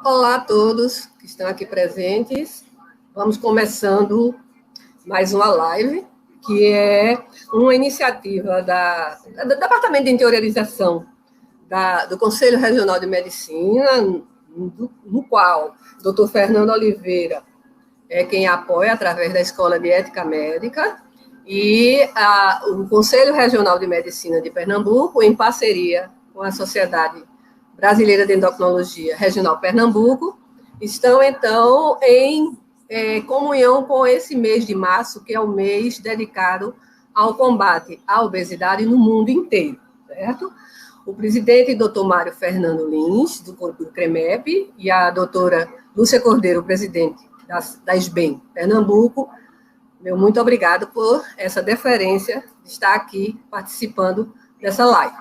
Olá a todos que estão aqui presentes. Vamos começando mais uma live, que é uma iniciativa do Departamento de Interiorização do Conselho Regional de Medicina, no qual o doutor Fernando Oliveira é quem apoia através da Escola de Ética Médica, e o Conselho Regional de Medicina de Pernambuco, em parceria com a Sociedade Brasileira de Endocrinologia Regional Pernambuco, estão, então, em comunhão com esse mês de março, que é o mês dedicado ao combate à obesidade no mundo inteiro, certo? O presidente, doutor Mário Fernando Lins, do CREMEP, e a doutora Lúcia Cordeiro, presidente da SBEM Pernambuco, meu muito obrigado por essa deferência de estar aqui participando dessa live.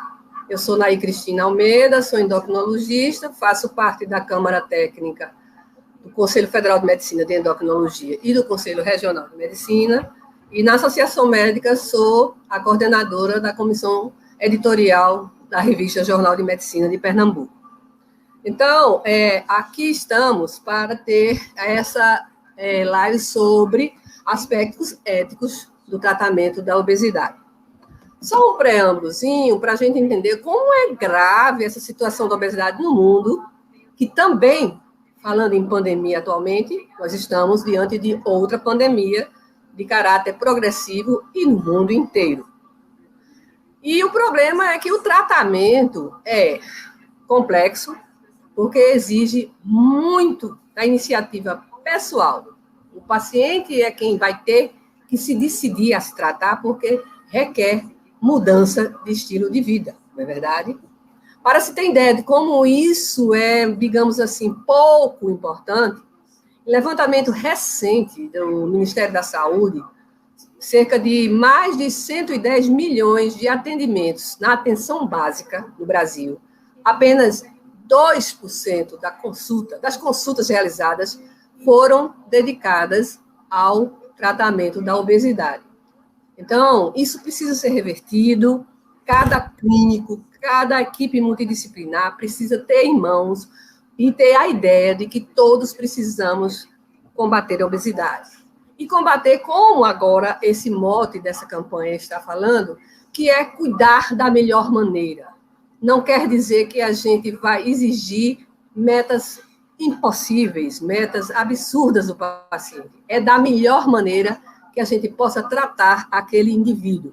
Eu sou Naí Cristina Almeida, sou endocrinologista, faço parte da Câmara Técnica do Conselho Federal de Medicina de Endocrinologia e do Conselho Regional de Medicina, e na Associação Médica sou a coordenadora da comissão editorial da revista Jornal de Medicina de Pernambuco. Então, aqui estamos para ter essa live sobre aspectos éticos do tratamento da obesidade. Só um preâmbulozinho para a gente entender como é grave essa situação da obesidade no mundo, que também, falando em pandemia atualmente, nós estamos diante de outra pandemia de caráter progressivo e no mundo inteiro. E o problema é que o tratamento é complexo, porque exige muito da iniciativa pessoal. O paciente é quem vai ter que se decidir a se tratar, porque requer mudança de estilo de vida, não é verdade? Para se ter ideia de como isso é, digamos assim, pouco importante, levantamento recente do Ministério da Saúde, cerca de mais de 110 milhões de atendimentos na atenção básica no Brasil, apenas 2% das consultas realizadas foram dedicadas ao tratamento da obesidade. Então, isso precisa ser revertido. Cada clínico, cada equipe multidisciplinar precisa ter em mãos e ter a ideia de que todos precisamos combater a obesidade. E combater como agora esse mote dessa campanha está falando, que é cuidar da melhor maneira. Não quer dizer que a gente vai exigir metas impossíveis, metas absurdas do paciente. É da melhor maneira que a gente possa tratar aquele indivíduo.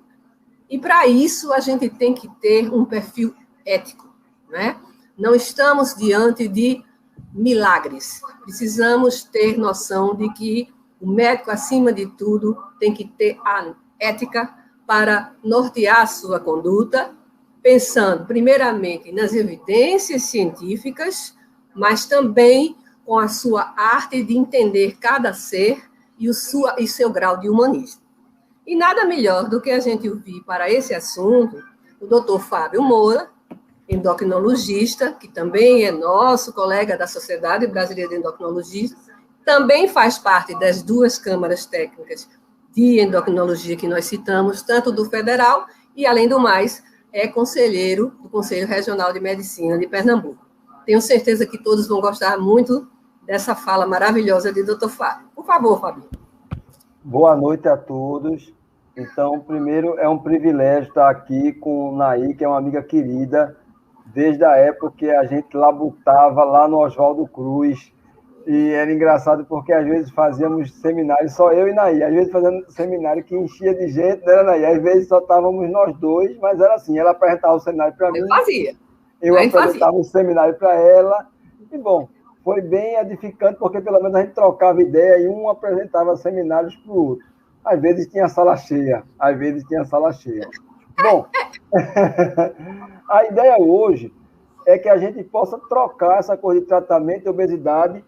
E, para isso, a gente tem que ter um perfil ético, né? Não estamos diante de milagres. Precisamos ter noção de que o médico, acima de tudo, tem que ter a ética para nortear a sua conduta, pensando, primeiramente, nas evidências científicas, mas também com a sua arte de entender cada ser e seu grau de humanismo. E nada melhor do que a gente ouvir para esse assunto o doutor Fábio Moura, endocrinologista, que também é nosso colega da Sociedade Brasileira de Endocrinologia, também faz parte das duas câmaras técnicas de endocrinologia que nós citamos, tanto do federal e, além do mais, é conselheiro do Conselho Regional de Medicina de Pernambuco. Tenho certeza que todos vão gostar muito dessa fala maravilhosa de doutor Fábio. Por favor, Fábio. Boa noite a todos. Então, primeiro, é um privilégio estar aqui com o Naí, que é uma amiga querida, desde a época que a gente labutava lá no Oswaldo Cruz. E era engraçado porque, às vezes, fazíamos seminários, só eu e Naí. Às vezes, fazendo seminário que enchia de gente, não era Naí. Às vezes, só estávamos nós dois, mas era assim, ela apresentava o seminário para mim. Eu fazia. Eu apresentava o seminário para ela. E, bom, foi bem edificante, porque pelo menos a gente trocava ideia e um apresentava seminários para o outro. Às vezes tinha sala cheia, Bom, a ideia hoje é que a gente possa trocar essa coisa de tratamento de obesidade,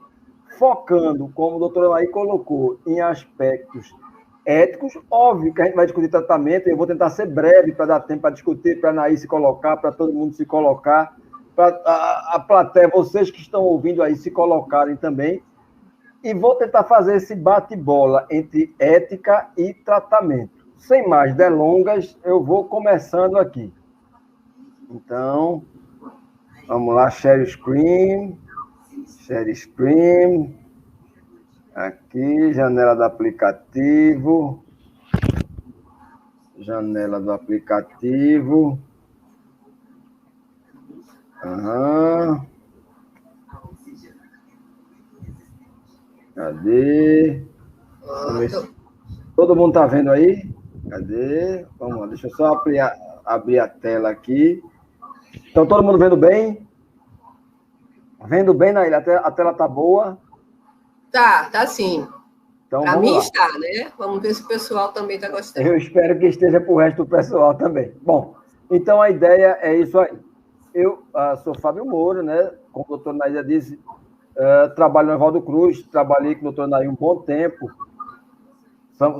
focando, como o doutor Anaí colocou, em aspectos éticos. Óbvio que a gente vai discutir tratamento, eu vou tentar ser breve para dar tempo para discutir, para a Anaí se colocar, para todo mundo se colocar, para a plateia, vocês que estão ouvindo aí, se colocarem também. E vou tentar fazer esse bate-bola entre ética e tratamento. Sem mais delongas, eu vou começando aqui. Então, vamos lá, share screen. Share screen. Aqui, janela do aplicativo. Janela do aplicativo. Aham. Cadê? Todo mundo está vendo aí? Cadê? Vamos lá, deixa eu só abrir a tela aqui. Então, todo mundo vendo bem? Vendo bem, Naíla? A tela está boa? Tá sim. Então, para mim está, né? Vamos ver se o pessoal também está gostando. Eu espero que esteja para o resto do pessoal também. Bom, então a ideia é isso aí. Eu sou Fábio Moura, né? Como o doutor Naíla disse, trabalho no Evaldo Cruz, trabalhei com o doutor Naíla um bom tempo.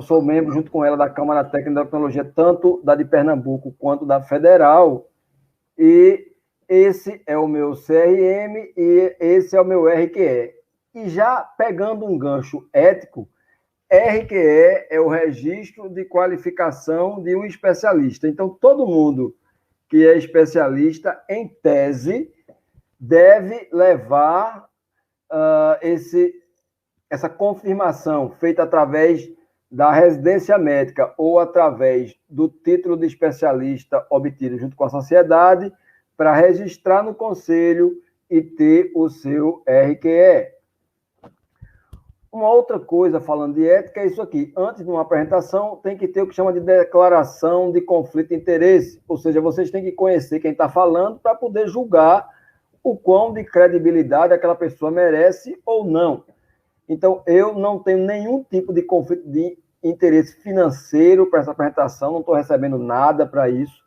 Sou membro, junto com ela, da Câmara Técnica da Tecnologia, tanto da de Pernambuco quanto da Federal. E esse é o meu CRM e esse é o meu RQE. E já pegando um gancho ético, RQE é o registro de qualificação de um especialista. Então, todo mundo que é especialista, em tese, deve levar essa confirmação feita através da residência médica ou através do título de especialista obtido junto com a sociedade para registrar no conselho e ter o seu RQE. Uma outra coisa, falando de ética, é isso aqui. Antes de uma apresentação, tem que ter o que chama de declaração de conflito de interesse. Ou seja, vocês têm que conhecer quem está falando para poder julgar o quão de credibilidade aquela pessoa merece ou não. Então, eu não tenho nenhum tipo de conflito de interesse financeiro para essa apresentação, não estou recebendo nada para isso.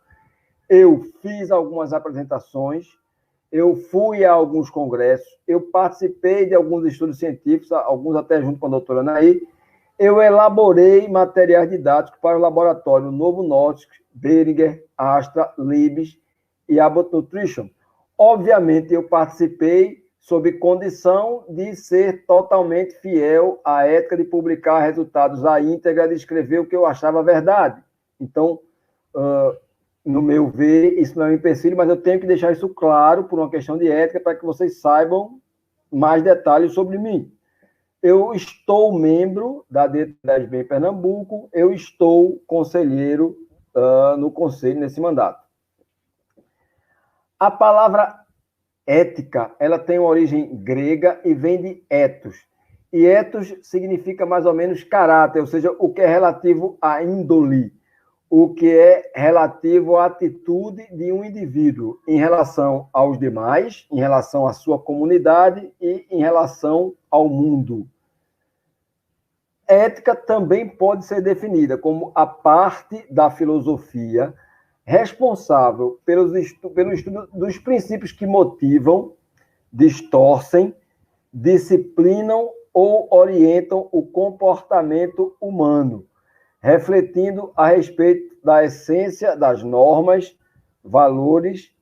Eu fiz algumas apresentações, eu fui a alguns congressos, eu participei de alguns estudos científicos, alguns até junto com a doutora Anaí. Eu elaborei materiais didáticos para o laboratório Novo Nordisk, Boehringer, Astra, Libes e Abbott Nutrition. Obviamente, eu participei sob condição de ser totalmente fiel à ética de publicar resultados à íntegra, de escrever o que eu achava verdade. Então, no meu ver, isso não é um empecilho, mas eu tenho que deixar isso claro por uma questão de ética para que vocês saibam mais detalhes sobre mim. Eu estou membro da D10B Pernambuco, eu estou conselheiro no conselho nesse mandato. A palavra ética, ela tem uma origem grega e vem de ethos. E ethos significa mais ou menos caráter, ou seja, o que é relativo à índole, o que é relativo à atitude de um indivíduo em relação aos demais, em relação à sua comunidade e em relação ao mundo. Ética também pode ser definida como a parte da filosofia responsável pelo estudo dos princípios que motivam, distorcem, disciplinam ou orientam o comportamento humano, refletindo a respeito da essência das normas, valores,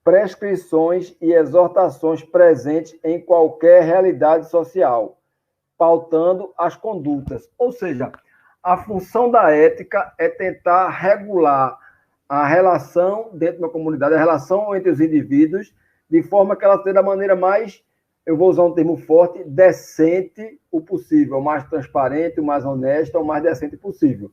prescrições e exortações presentes em qualquer realidade social, pautando as condutas. Ou seja, a função da ética é tentar regular a relação dentro da comunidade, a relação entre os indivíduos, de forma que ela seja da maneira mais, eu vou usar um termo forte, decente o possível, o mais transparente, o mais honesto, o mais decente possível.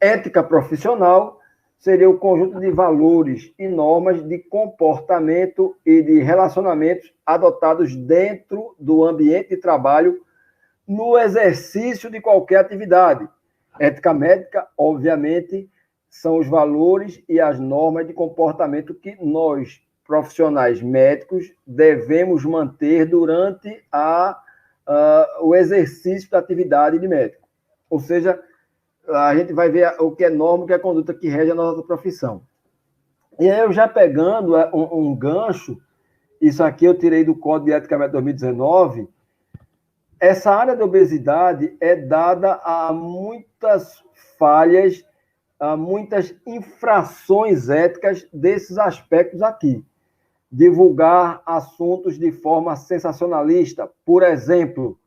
Ética profissional seria o conjunto de valores e normas de comportamento e de relacionamentos adotados dentro do ambiente de trabalho no exercício de qualquer atividade. Ética médica, obviamente, são os valores e as normas de comportamento que nós, profissionais médicos, devemos manter durante o exercício da atividade de médico. Ou seja, a gente vai ver o que é norma, o que é conduta que rege a nossa profissão. E aí, eu já pegando um gancho, isso aqui eu tirei do Código de Ética Médica 2019, essa área da obesidade é dada a muitas falhas, a muitas infrações éticas desses aspectos aqui. Divulgar assuntos de forma sensacionalista, por exemplo,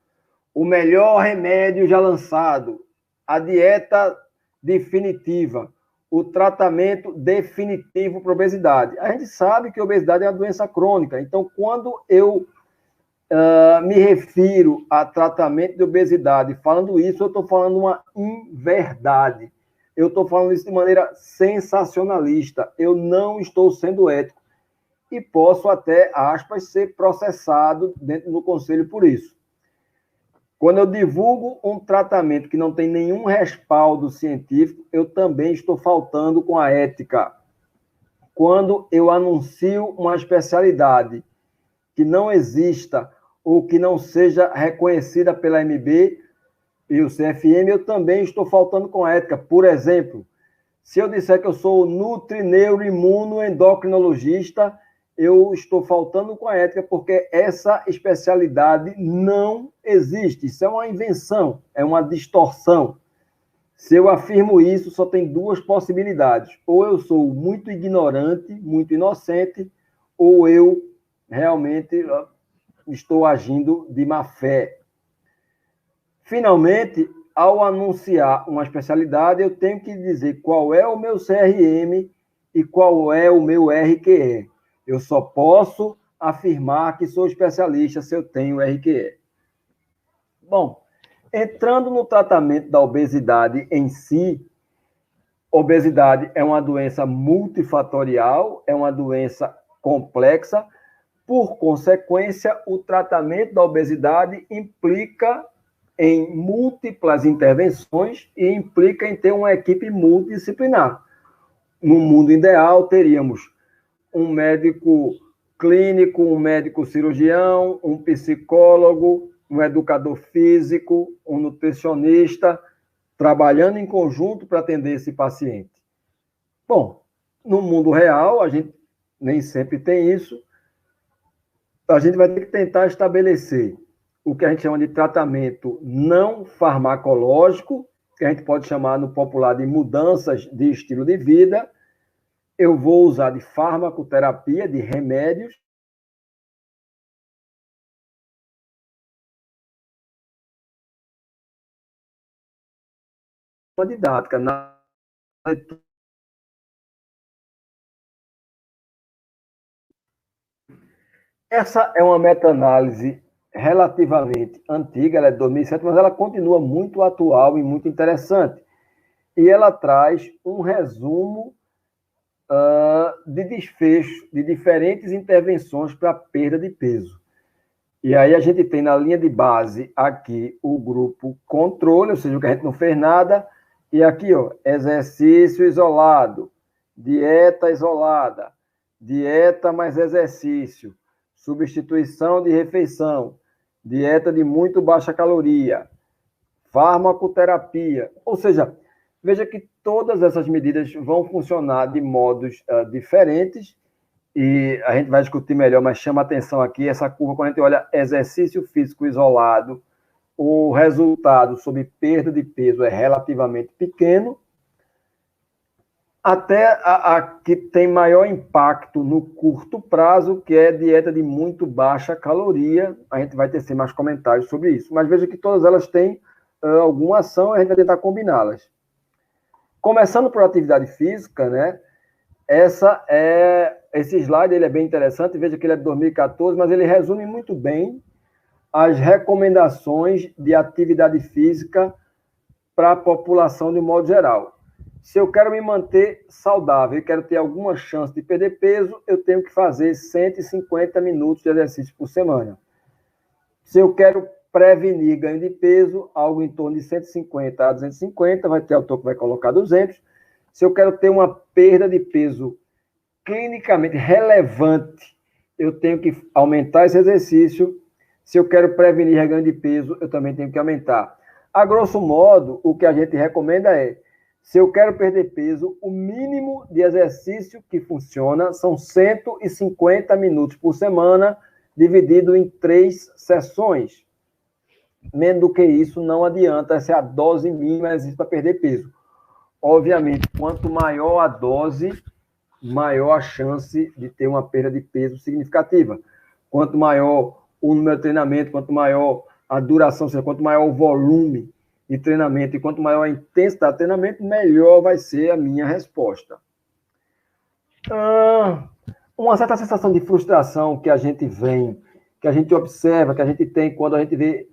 o melhor remédio já lançado, a dieta definitiva, o tratamento definitivo para a obesidade. A gente sabe que a obesidade é uma doença crônica, então, quando eu me refiro a tratamento de obesidade. Falando isso, eu estou falando uma inverdade. Eu estou falando isso de maneira sensacionalista. Eu não estou sendo ético. E posso até, aspas, ser processado dentro do conselho por isso. Quando eu divulgo um tratamento que não tem nenhum respaldo científico, eu também estou faltando com a ética. Quando eu anuncio uma especialidade que não exista ou que não seja reconhecida pela MB e o CFM, eu também estou faltando com a ética. Por exemplo, se eu disser que eu sou nutrineuroimunoendocrinologista, eu estou faltando com a ética porque essa especialidade não existe. Isso é uma invenção, é uma distorção. Se eu afirmo isso, só tem duas possibilidades. Ou eu sou muito ignorante, muito inocente, ou eu realmente estou agindo de má fé. Finalmente, ao anunciar uma especialidade, eu tenho que dizer qual é o meu CRM e qual é o meu RQE. Eu só posso afirmar que sou especialista se eu tenho RQE. Bom, entrando no tratamento da obesidade em si, obesidade é uma doença multifatorial, é uma doença complexa. Por consequência, o tratamento da obesidade implica em múltiplas intervenções e implica em ter uma equipe multidisciplinar. No mundo ideal, teríamos um médico clínico, um médico cirurgião, um psicólogo, um educador físico, um nutricionista, trabalhando em conjunto para atender esse paciente. Bom, no mundo real, a gente nem sempre tem isso. A gente vai ter que tentar estabelecer o que a gente chama de tratamento não farmacológico, que a gente pode chamar no popular de mudanças de estilo de vida. Eu vou usar de farmacoterapia, de remédios. Uma didática. Essa é uma meta-análise relativamente antiga, ela é de 2007, mas ela continua muito atual e muito interessante. E ela traz um resumo de desfecho de diferentes intervenções para perda de peso. E aí a gente tem na linha de base aqui o grupo controle, ou seja, o que a gente não fez nada, e aqui, ó, exercício isolado, dieta isolada, dieta mais exercício, substituição de refeição, dieta de muito baixa caloria, farmacoterapia, ou seja, veja que todas essas medidas vão funcionar de modos diferentes e a gente vai discutir melhor, mas chama atenção aqui essa curva, quando a gente olha exercício físico isolado, o resultado sobre perda de peso é relativamente pequeno, até a que tem maior impacto no curto prazo, que é dieta de muito baixa caloria. A gente vai tecer mais comentários sobre isso, mas veja que todas elas têm alguma ação, a gente vai tentar combiná-las. Começando por atividade física, né? Esse slide ele é bem interessante, veja que ele é de 2014, mas ele resume muito bem as recomendações de atividade física para a população de modo geral. Se eu quero me manter saudável e quero ter alguma chance de perder peso, eu tenho que fazer 150 minutos de exercício por semana. Se eu quero prevenir ganho de peso, algo em torno de 150 a 250, vai ter autor que vai colocar 200. Se eu quero ter uma perda de peso clinicamente relevante, eu tenho que aumentar esse exercício. Se eu quero prevenir ganho de peso, eu também tenho que aumentar. A grosso modo, o que a gente recomenda é, se eu quero perder peso, o mínimo de exercício que funciona são 150 minutos por semana, dividido em 3 sessões. Menos do que isso, não adianta. Essa é a dose mínima que existe para perder peso. Obviamente, quanto maior a dose, maior a chance de ter uma perda de peso significativa. Quanto maior o número de treinamento, quanto maior a duração, ou seja, quanto maior o volume de treinamento e quanto maior a intensidade de treinamento, melhor vai ser a minha resposta. Uma certa sensação de frustração que a gente vem, que a gente observa, que a gente tem quando a gente vê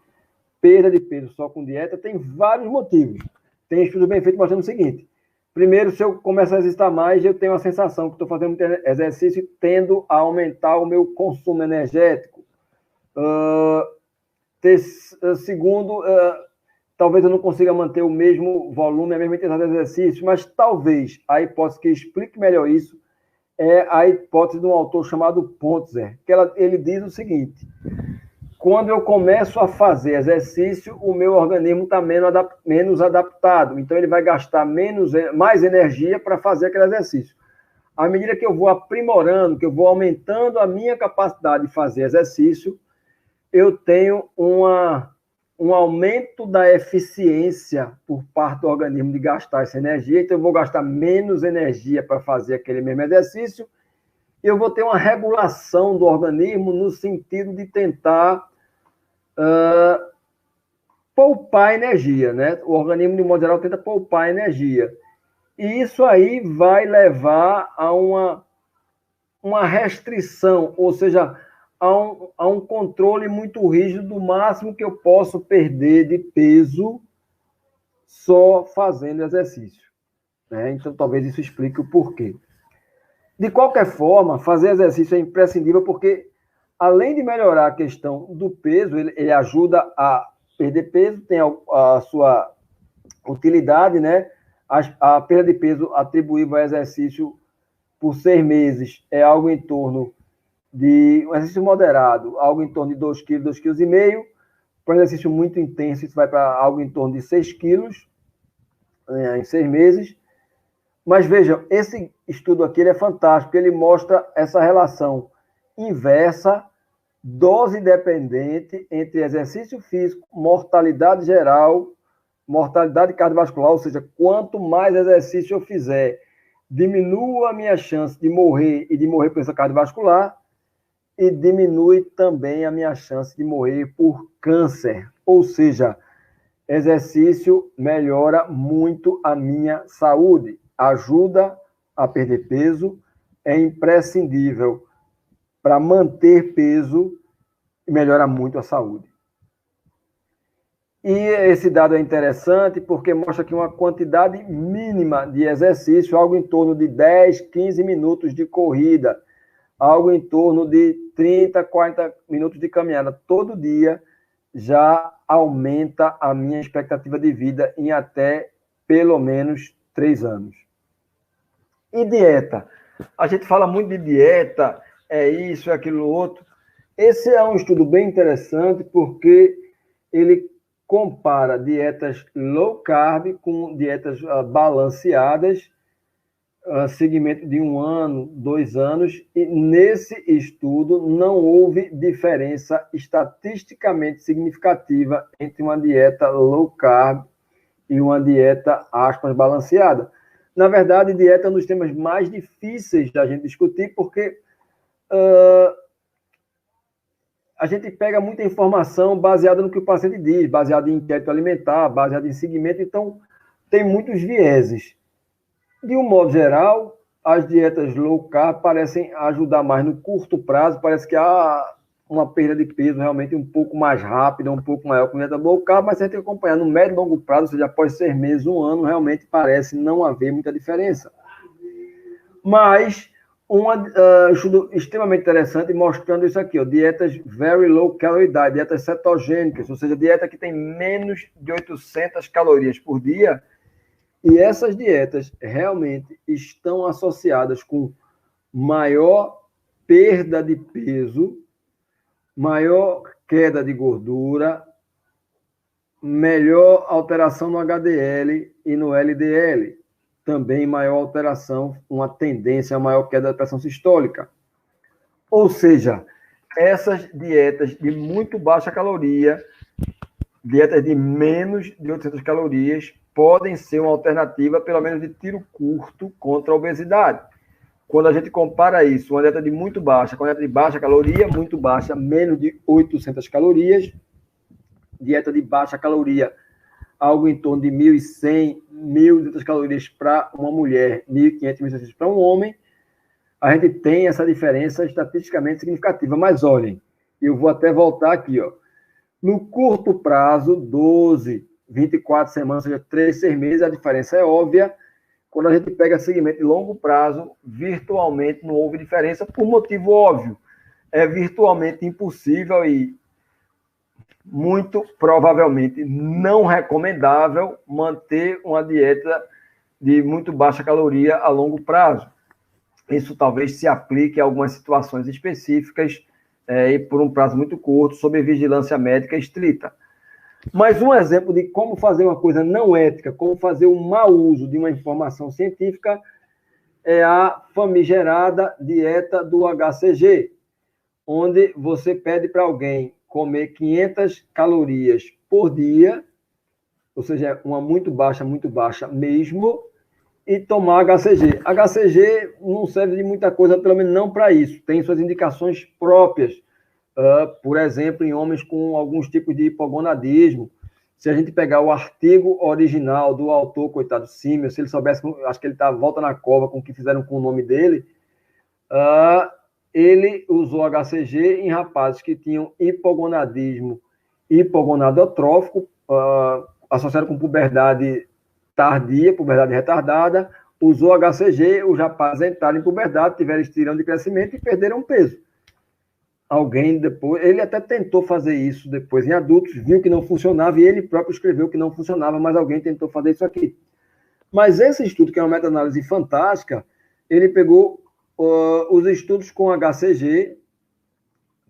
perda de peso só com dieta, tem vários motivos. Tem estudo bem feito mostrando o seguinte: primeiro, se eu começar a exercitar mais, eu tenho a sensação que estou fazendo muito exercício e tendo a aumentar o meu consumo energético. Segundo, talvez eu não consiga manter o mesmo volume, a mesma intensidade de exercício, mas talvez a hipótese que explique melhor isso é a hipótese de um autor chamado Pontzer, que ele diz o seguinte: quando eu começo a fazer exercício, o meu organismo está menos adaptado, então ele vai gastar mais energia para fazer aquele exercício. À medida que eu vou aprimorando, que eu vou aumentando a minha capacidade de fazer exercício, eu tenho um aumento da eficiência por parte do organismo de gastar essa energia, então eu vou gastar menos energia para fazer aquele mesmo exercício, e eu vou ter uma regulação do organismo no sentido de tentar poupar energia, né? O organismo, de modo geral, tenta poupar energia. E isso aí vai levar a uma restrição, ou seja, a um controle muito rígido do máximo que eu posso perder de peso só fazendo exercício, né? Então, talvez isso explique o porquê. De qualquer forma, fazer exercício é imprescindível porque, além de melhorar a questão do peso, ele ajuda a perder peso, tem a sua utilidade, né? A perda de peso atribuível ao exercício por 6 meses é algo em torno de um exercício moderado, algo em torno de 2 kg, 2,5 kg. Para um exercício muito intenso, isso vai para algo em torno de 6 kg em 6 meses. Mas vejam, esse estudo aqui ele é fantástico, ele mostra essa relação inversa, dose dependente entre exercício físico, mortalidade geral, mortalidade cardiovascular, ou seja, quanto mais exercício eu fizer, diminua a minha chance de morrer e de morrer por doença cardiovascular, e diminui também a minha chance de morrer por câncer. Ou seja, exercício melhora muito a minha saúde, ajuda a perder peso, é imprescindível para manter peso e melhora muito a saúde. E esse dado é interessante porque mostra que uma quantidade mínima de exercício, algo em torno de 10, 15 minutos de corrida, algo em torno de 30, 40 minutos de caminhada todo dia, já aumenta a minha expectativa de vida em até pelo menos 3 anos. E dieta? A gente fala muito de dieta, é isso, é aquilo outro. Esse é um estudo bem interessante porque ele compara dietas low carb com dietas balanceadas, segmento de 1 ano, 2 anos, e nesse estudo não houve diferença estatisticamente significativa entre uma dieta low carb e uma dieta, aspas, balanceada. Na verdade, dieta é um dos temas mais difíceis da gente discutir, porque a gente pega muita informação baseada no que o paciente diz, baseada em inquérito alimentar, baseada em segmento, então tem muitos vieses. De um modo geral, as dietas low carb parecem ajudar mais no curto prazo, parece que há uma perda de peso realmente um pouco mais rápida, um pouco maior com a dieta low carb, mas se a gente acompanhar no médio e longo prazo, ou seja, após 6 meses, 1 ano, realmente parece não haver muita diferença. Mas um estudo extremamente interessante mostrando isso aqui, ó, dietas very low calorie diet, dietas cetogênicas, ou seja, dieta que tem menos de 800 calorias por dia, e essas dietas realmente estão associadas com maior perda de peso, maior queda de gordura, melhor alteração no HDL e no LDL, também maior alteração, uma tendência a maior queda da pressão sistólica. Ou seja, essas dietas de muito baixa caloria, dietas de menos de 800 calorias, podem ser uma alternativa, pelo menos de tiro curto, contra a obesidade. Quando a gente compara isso, uma dieta de muito baixa com uma dieta de baixa caloria, muito baixa, menos de 800 calorias, dieta de baixa caloria, algo em torno de 1.100, 1.200 calorias para uma mulher, 1.500, 1.600 para um homem, a gente tem essa diferença estatisticamente significativa. Mas olhem, Eu vou até voltar aqui, ó. No curto prazo, 12, 24 semanas, ou seja, 3, 6 meses, a diferença é óbvia. Quando a gente pega segmento de longo prazo, virtualmente não houve diferença, por motivo óbvio. É virtualmente impossível e muito provavelmente não recomendável manter uma dieta de muito baixa caloria a longo prazo. Isso talvez se aplique a algumas situações específicas e por um prazo muito curto, sob vigilância médica estrita. Mas um exemplo de como fazer uma coisa não ética, como fazer um mau uso de uma informação científica, é a famigerada dieta do HCG, onde você pede para alguém comer 500 calorias por dia, ou seja, uma muito baixa mesmo, e tomar HCG. HCG não serve de muita coisa, pelo menos não para isso. Tem suas indicações próprias. Por exemplo, em homens com alguns tipos de hipogonadismo. Se a gente pegar o artigo original do autor, coitado Simmel, se ele soubesse, acho que ele está volta na cova com o que fizeram com o nome dele, ele usou HCG em rapazes que tinham hipogonadismo hipogonadotrófico, associado com puberdade tardia, puberdade retardada, usou HCG, os rapazes entraram em puberdade, tiveram estirão de crescimento e perderam peso. Alguém depois, ele até tentou fazer isso depois em adultos, viu que não funcionava e ele próprio escreveu que não funcionava, mas alguém tentou fazer isso aqui. Mas esse estudo, que é uma meta-análise fantástica, ele pegou os estudos com HCG,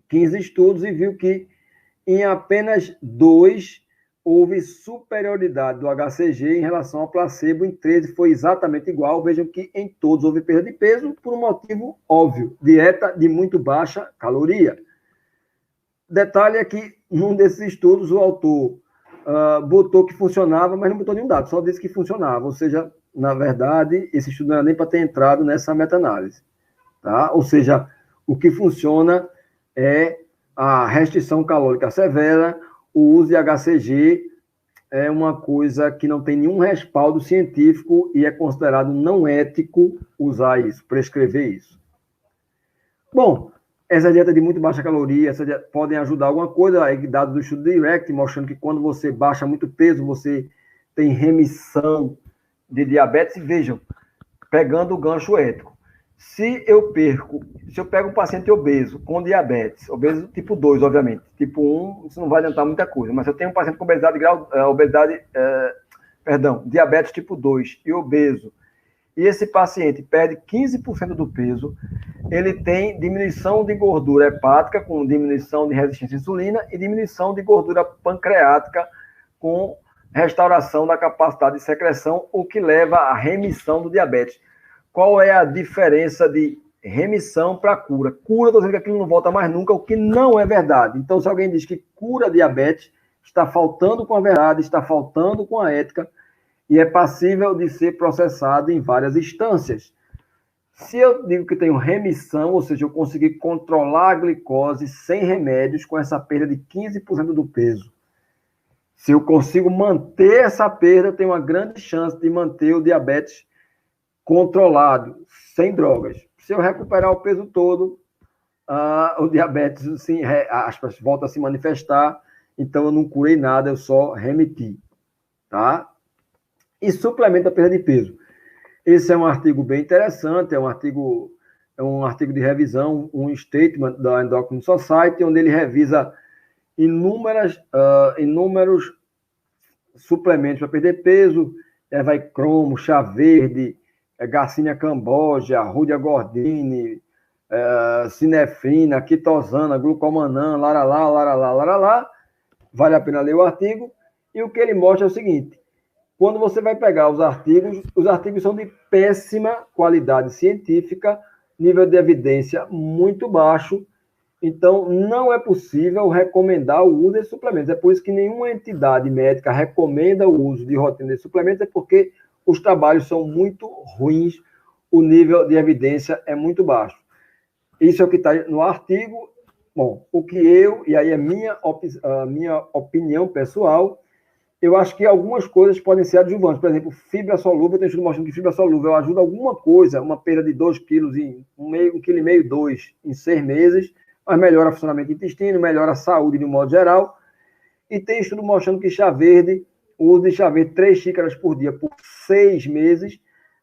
15 estudos, e viu que em apenas 2 houve superioridade do HCG em relação ao placebo, em 13 foi exatamente igual. Vejam que em todos houve perda de peso por um motivo óbvio, dieta de muito baixa caloria. Detalhe é que num desses estudos o autor botou que funcionava, mas não botou nenhum dado, só disse que funcionava, ou seja, na verdade, esse estudo não era nem para ter entrado nessa meta-análise. Tá? Ou seja, o que funciona é a restrição calórica severa. O uso de HCG é uma coisa que não tem nenhum respaldo científico e é considerado não ético usar isso, prescrever isso. Bom, essa dieta de muito baixa caloria, podem ajudar alguma coisa, aí dados do estudo Direct, mostrando que quando você baixa muito peso, você tem remissão de diabetes. E vejam, pegando o gancho ético, se eu pego um paciente obeso, com diabetes, obeso tipo 2, obviamente, tipo 1, isso não vai adiantar muita coisa, mas se eu tenho um paciente com diabetes tipo 2 e obeso, e esse paciente perde 15% do peso, ele tem diminuição de gordura hepática, com diminuição de resistência à insulina, e diminuição de gordura pancreática, com restauração da capacidade de secreção, o que leva à remissão do diabetes. Qual é a diferença de remissão para cura? Cura, estou dizendo que aquilo não volta mais nunca, o que não é verdade. Então, se alguém diz que cura diabetes, está faltando com a verdade, está faltando com a ética, e é passível de ser processado em várias instâncias. Se eu digo que tenho remissão, ou seja, eu consegui controlar a glicose sem remédios, com essa perda de 15% do peso, se eu consigo manter essa perda, eu tenho uma grande chance de manter o diabetes controlado, sem drogas. Se eu recuperar o peso todo, o diabetes, assim, aspas, volta a se manifestar, então eu não curei nada, eu só remiti, tá? E suplemento a perda de peso. Esse é um artigo bem interessante, é um artigo de revisão, um statement da Endocrine Society, onde ele revisa inúmeros suplementos para perder peso, vai cromo, chá verde, Garcinia cambogia, Rudia gordini, sinefrina, quitosana, glucomannan, laralá. Vale a pena ler o artigo. E o que ele mostra é o seguinte: quando você vai pegar os artigos são de péssima qualidade científica, nível de evidência muito baixo, então não é possível recomendar o uso de suplementos. É por isso que nenhuma entidade médica recomenda o uso de rotina de suplementos, é porque os trabalhos são muito ruins, o nível de evidência é muito baixo. Isso é o que está no artigo. Bom, o que e aí é a minha opinião pessoal, eu acho que algumas coisas podem ser adjuvantes. Por exemplo, fibra solúvel, eu tenho estudo mostrando que fibra solúvel ajuda alguma coisa, uma perda de 2 quilos, 1,5 kg, 2 em 6 meses, mas melhora o funcionamento do intestino, melhora a saúde de um modo geral. E tem estudo mostrando que chá verde, o uso de chá verde 3 xícaras por dia por 6 meses,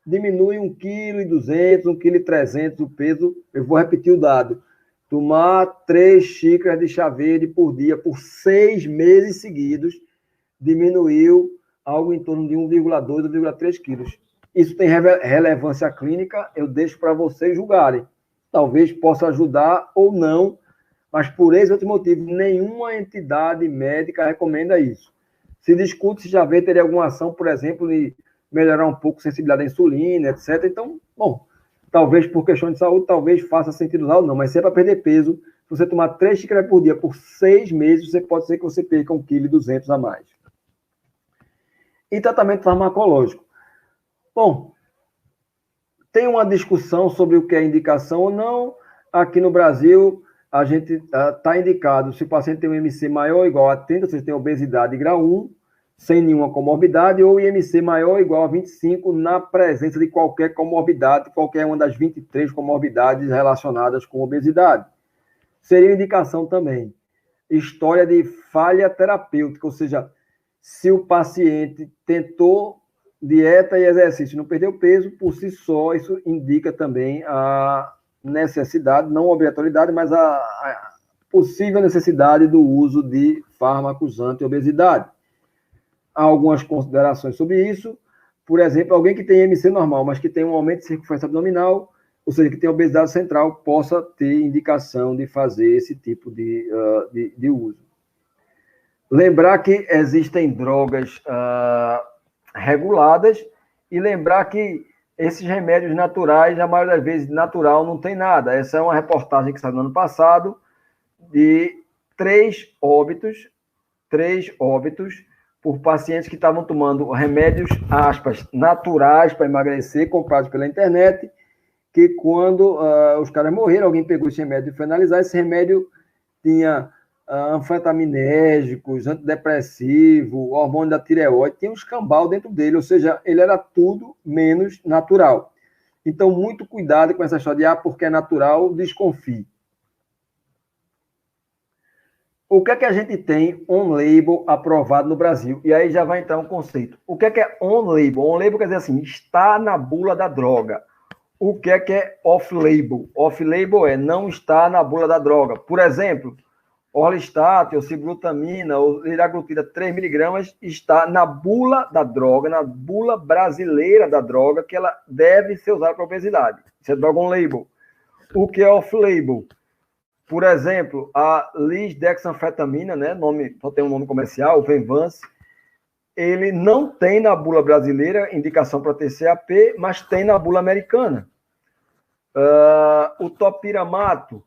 diminui 1,2 kg, 1,3 kg o peso. Eu vou repetir o dado. Tomar 3 xícaras de chá verde por dia por 6 meses seguidos, diminuiu algo em torno de 1,2, 1,3 quilos. Isso tem relevância clínica, eu deixo para vocês julgarem. Talvez possa ajudar ou não, mas por esse outro motivo, nenhuma entidade médica recomenda isso. Se discute se chá verde teria alguma ação, por exemplo, de melhorar um pouco a sensibilidade à insulina, etc. Então, bom, talvez por questão de saúde, talvez faça sentido usar ou não, mas se é para perder peso, se você tomar 3 xícaras por dia por 6 meses, pode ser que você perca 1,2 kg a mais. E tratamento farmacológico. Bom, tem uma discussão sobre o que é indicação ou não. Aqui no Brasil, a gente está indicado se o paciente tem um IMC maior ou igual a 30, ou seja, tem obesidade grau 1, sem nenhuma comorbidade, ou IMC maior ou igual a 25 na presença de qualquer comorbidade, qualquer uma das 23 comorbidades relacionadas com obesidade. Seria indicação também. História de falha terapêutica, ou seja, se o paciente tentou dieta e exercício e não perdeu peso, por si só, isso indica também a necessidade, não a obrigatoriedade, mas a possível necessidade do uso de fármacos anti-obesidade. Há algumas considerações sobre isso. Por exemplo, alguém que tem MC normal, mas que tem um aumento de circunferência abdominal, ou seja, que tem obesidade central, possa ter indicação de fazer esse tipo de uso. Lembrar que existem drogas reguladas e lembrar que esses remédios naturais, na maioria das vezes, natural não tem nada. Essa é uma reportagem que saiu no ano passado de 3 óbitos por pacientes que estavam tomando remédios, aspas, naturais para emagrecer, comprados pela internet, que quando os caras morreram, alguém pegou esse remédio e foi analisar, esse remédio tinha anfetaminérgicos, antidepressivo, hormônio da tireoide, tinha um escambau dentro dele, ou seja, ele era tudo menos natural. Então, muito cuidado com essa história de, porque é natural, desconfie. O que é que a gente tem on-label aprovado no Brasil? E aí já vai entrar um conceito. O que é on-label? On-label quer dizer assim, está na bula da droga. O que é off-label? Off-label é não está na bula da droga. Por exemplo, Orlistat, ou sibglutamina, ou liraglutida 3 mg está na bula da droga, na bula brasileira da droga, que ela deve ser usada para obesidade. Isso é droga on-label. O que é off-label? Por exemplo, a lisdexanfetamina, né, só tem um nome comercial, o Venvance, ele não tem na bula brasileira indicação para TCAP, mas tem na bula americana. O topiramato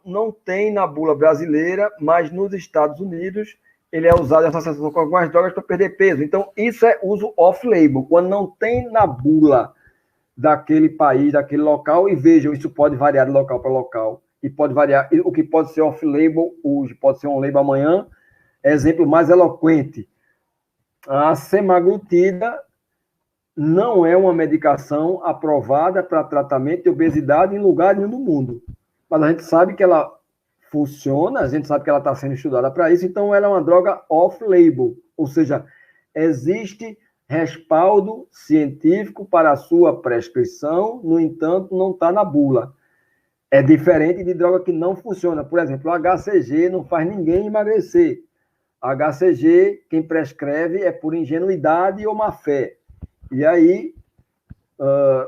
não tem na bula brasileira, mas nos Estados Unidos ele é usado em associação com algumas drogas para perder peso. Então, isso é uso off-label, quando não tem na bula daquele país, daquele local, e vejam, isso pode variar de local para local, e pode variar, o que pode ser off-label hoje, pode ser on-label amanhã. Exemplo mais eloquente, a semaglutida não é uma medicação aprovada para tratamento de obesidade em lugar nenhum do mundo. Mas a gente sabe que ela funciona, a gente sabe que ela está sendo estudada para isso, então ela é uma droga off-label, ou seja, existe respaldo científico para a sua prescrição, no entanto, não está na bula. É diferente de droga que não funciona. Por exemplo, o HCG não faz ninguém emagrecer. HCG, quem prescreve é por ingenuidade ou má fé. E aí, a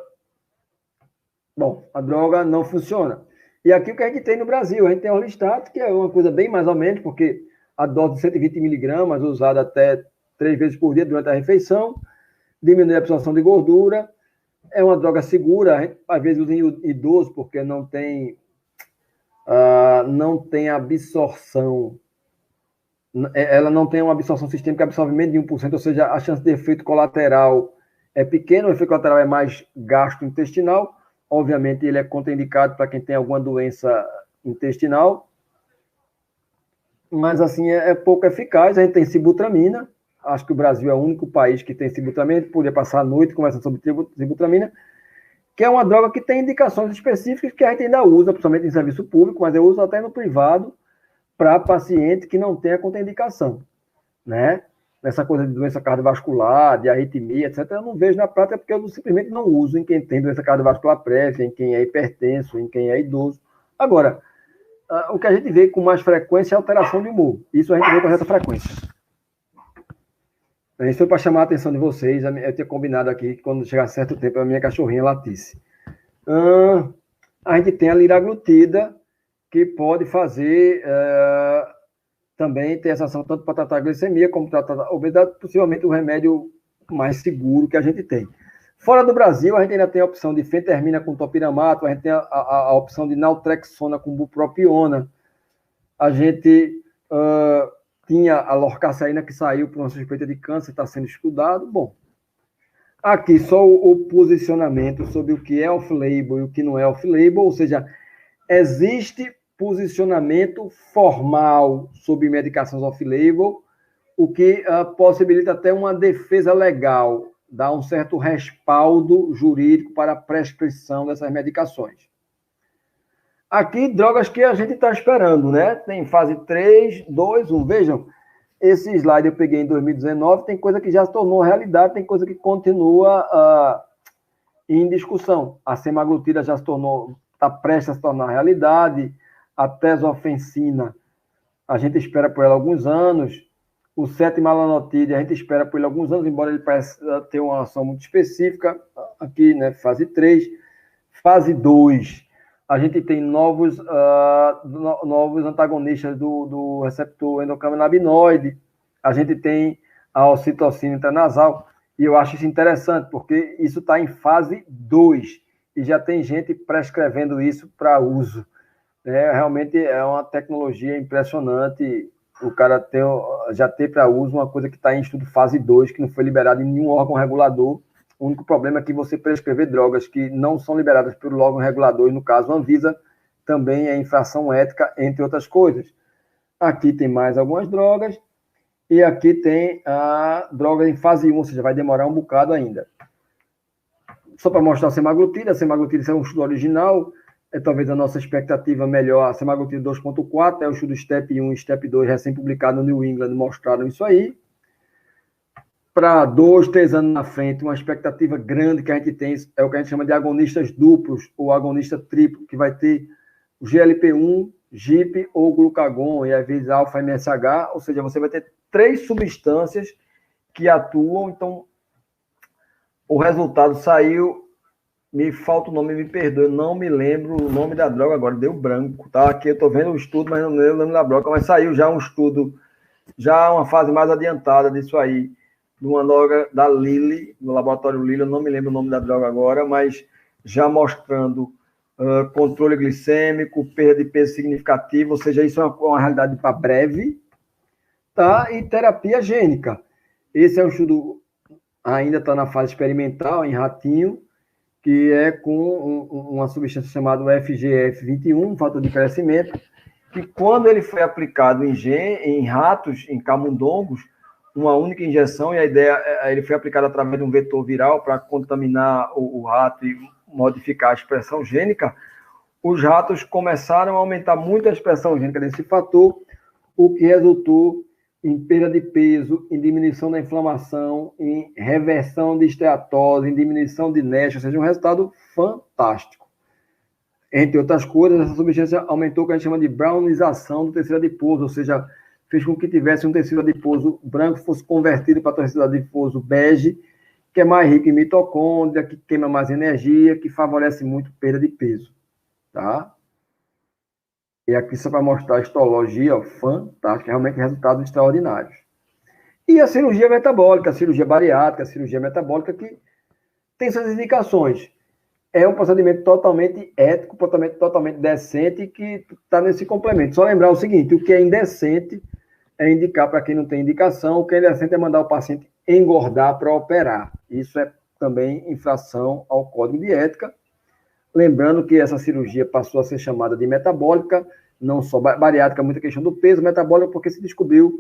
droga não funciona. E aqui o que a gente tem no Brasil? A gente tem a Orlistat, que é uma coisa bem mais ou menos, porque a dose de 120 miligramas, usada até 3 vezes por dia durante a refeição, diminui a absorção de gordura, é uma droga segura, a gente, às vezes usa em idoso, porque não tem absorção, ela não tem uma absorção sistêmica, absorve menos de 1%, ou seja, a chance de efeito colateral é pequena, o efeito colateral é mais gastrointestinal. Obviamente, ele é contraindicado para quem tem alguma doença intestinal, mas, assim, é pouco eficaz. A gente tem sibutramina, acho que o Brasil é o único país que tem sibutramina, a gente poderia passar a noite conversando sobre sibutramina, que é uma droga que tem indicações específicas que a gente ainda usa, principalmente em serviço público, mas eu uso até no privado, para paciente que não tenha contraindicação, né? Nessa coisa de doença cardiovascular, de arritmia, etc., eu não vejo na prática porque eu simplesmente não uso em quem tem doença cardiovascular prévia, em quem é hipertenso, em quem é idoso. Agora, o que a gente vê com mais frequência é alteração de humor. Isso a gente vê com essa frequência. Isso foi para chamar a atenção de vocês. Eu tinha combinado aqui que quando chegar certo tempo a minha cachorrinha latisse. A gente tem a liraglutida, que pode fazer também ter essa ação tanto para tratar a glicemia como para tratar a obesidade, possivelmente o remédio mais seguro que a gente tem. Fora do Brasil, a gente ainda tem a opção de fentermina com topiramato, a gente tem a opção de naltrexona com bupropiona, a gente tinha a lorcaseína que saiu por uma suspeita de câncer, está sendo estudado. Bom, aqui só o posicionamento sobre o que é off-label e o que não é off-label, ou seja, existe posicionamento formal sobre medicações off-label, o que possibilita até uma defesa legal, dá um certo respaldo jurídico para a prescrição dessas medicações. Aqui, drogas que a gente está esperando, né? Tem fase 3, 2, 1. Vejam, esse slide eu peguei em 2019, tem coisa que já se tornou realidade, tem coisa que continua em discussão. A semaglutida já se tornou, está prestes a se tornar realidade, a tesofensina, a gente espera por ela alguns anos, o 7-melanotide, a gente espera por ele alguns anos, embora ele pareça ter uma ação muito específica, aqui, né, fase 3. Fase 2, a gente tem novos antagonistas do receptor endocannabinoide, a gente tem a ocitocina intranasal, e eu acho isso interessante, porque isso está em fase 2, e já tem gente prescrevendo isso para uso. Realmente é uma tecnologia impressionante, o cara já ter para uso uma coisa que está em estudo fase 2, que não foi liberada em nenhum órgão regulador. O único problema é que você prescrever drogas que não são liberadas pelo órgão regulador, e no caso a Anvisa, também é infração ética, entre outras coisas. Aqui tem mais algumas drogas, e aqui tem a droga em fase 1, ou seja, vai demorar um bocado ainda. Só para mostrar a semaglutida é um estudo original, talvez a nossa expectativa melhor, a semaglutida 2.4, é o estudo STEP 1 e STEP 2, recém-publicado no New England, mostraram isso aí. Para 2, 3 anos na frente, uma expectativa grande que a gente tem é o que a gente chama de agonistas duplos, ou agonista triplo, que vai ter o GLP-1, GIP ou glucagon, e às vezes alfa-MSH, ou seja, você vai ter 3 substâncias que atuam, então o resultado saiu. Me falta o nome, me perdoe, não me lembro o nome da droga agora, deu branco, tá? Aqui eu estou vendo o estudo, mas não lembro o nome da droga, mas saiu já um estudo, já uma fase mais adiantada disso aí, de uma droga da Lilly, no laboratório Lilly, eu não me lembro o nome da droga agora, mas já mostrando controle glicêmico, perda de peso significativa, ou seja, isso é uma realidade para breve, tá? E terapia gênica. Esse é um estudo, ainda está na fase experimental, em ratinho, que é com uma substância chamada FGF21, um fator de crescimento, que quando ele foi aplicado em ratos, em camundongos, uma única injeção, e a ideia, ele foi aplicado através de um vetor viral para contaminar o rato e modificar a expressão gênica, os ratos começaram a aumentar muito a expressão gênica desse fator, o que resultou em perda de peso, em diminuição da inflamação, em reversão de esteatose, em diminuição de NASH, ou seja, um resultado fantástico. Entre outras coisas, essa substância aumentou o que a gente chama de brownização do tecido adiposo, ou seja, fez com que tivesse um tecido adiposo branco, fosse convertido para tecido adiposo bege, que é mais rico em mitocôndria, que queima mais energia, que favorece muito perda de peso. Tá? E aqui só para mostrar a histologia, fantástica, realmente resultados extraordinários. E a cirurgia metabólica, a cirurgia bariátrica, a cirurgia metabólica, que tem suas indicações. É um procedimento totalmente ético, totalmente decente, que está nesse complemento. Só lembrar o seguinte, o que é indecente é indicar para quem não tem indicação, o que é indecente é mandar o paciente engordar para operar. Isso é também infração ao Código de Ética. Lembrando que essa cirurgia passou a ser chamada de metabólica, não só bariátrica, muita questão do peso, metabólica porque se descobriu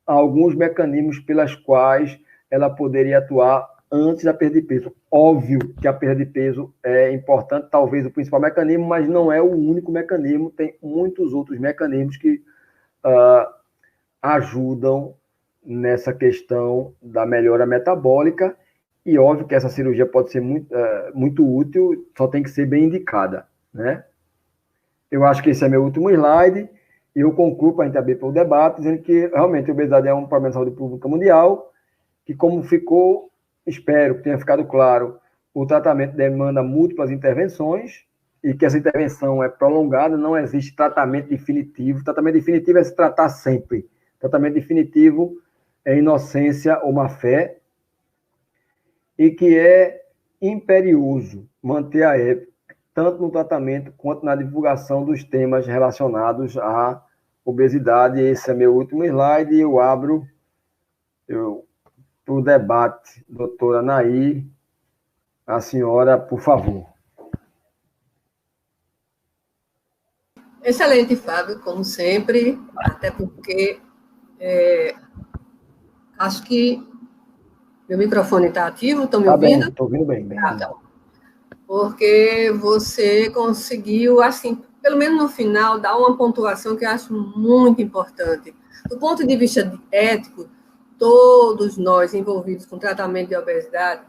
alguns mecanismos pelas quais ela poderia atuar antes da perda de peso. Óbvio que a perda de peso é importante, talvez o principal mecanismo, mas não é o único mecanismo, tem muitos outros mecanismos que ajudam nessa questão da melhora metabólica, e óbvio que essa cirurgia pode ser muito útil, só tem que ser bem indicada, né? Eu acho que esse é meu último slide, e eu concluo para a gente abrir para o debate, dizendo que realmente a obesidade é um problema de saúde pública mundial, que como ficou, espero que tenha ficado claro, o tratamento demanda múltiplas intervenções, e que essa intervenção é prolongada, não existe tratamento definitivo. Tratamento definitivo é se tratar sempre. Tratamento definitivo é inocência ou má-fé, e que é imperioso manter a ética, tanto no tratamento quanto na divulgação dos temas relacionados à obesidade. Esse é meu último slide, e eu abro para o debate. Doutora Anaí, a senhora, por favor. Excelente, Fábio, como sempre, até porque acho que meu microfone está ativo, estão me ouvindo? Estou ouvindo bem. Tá. Porque você conseguiu, assim, pelo menos no final, dar uma pontuação que eu acho muito importante. Do ponto de vista ético, todos nós envolvidos com tratamento de obesidade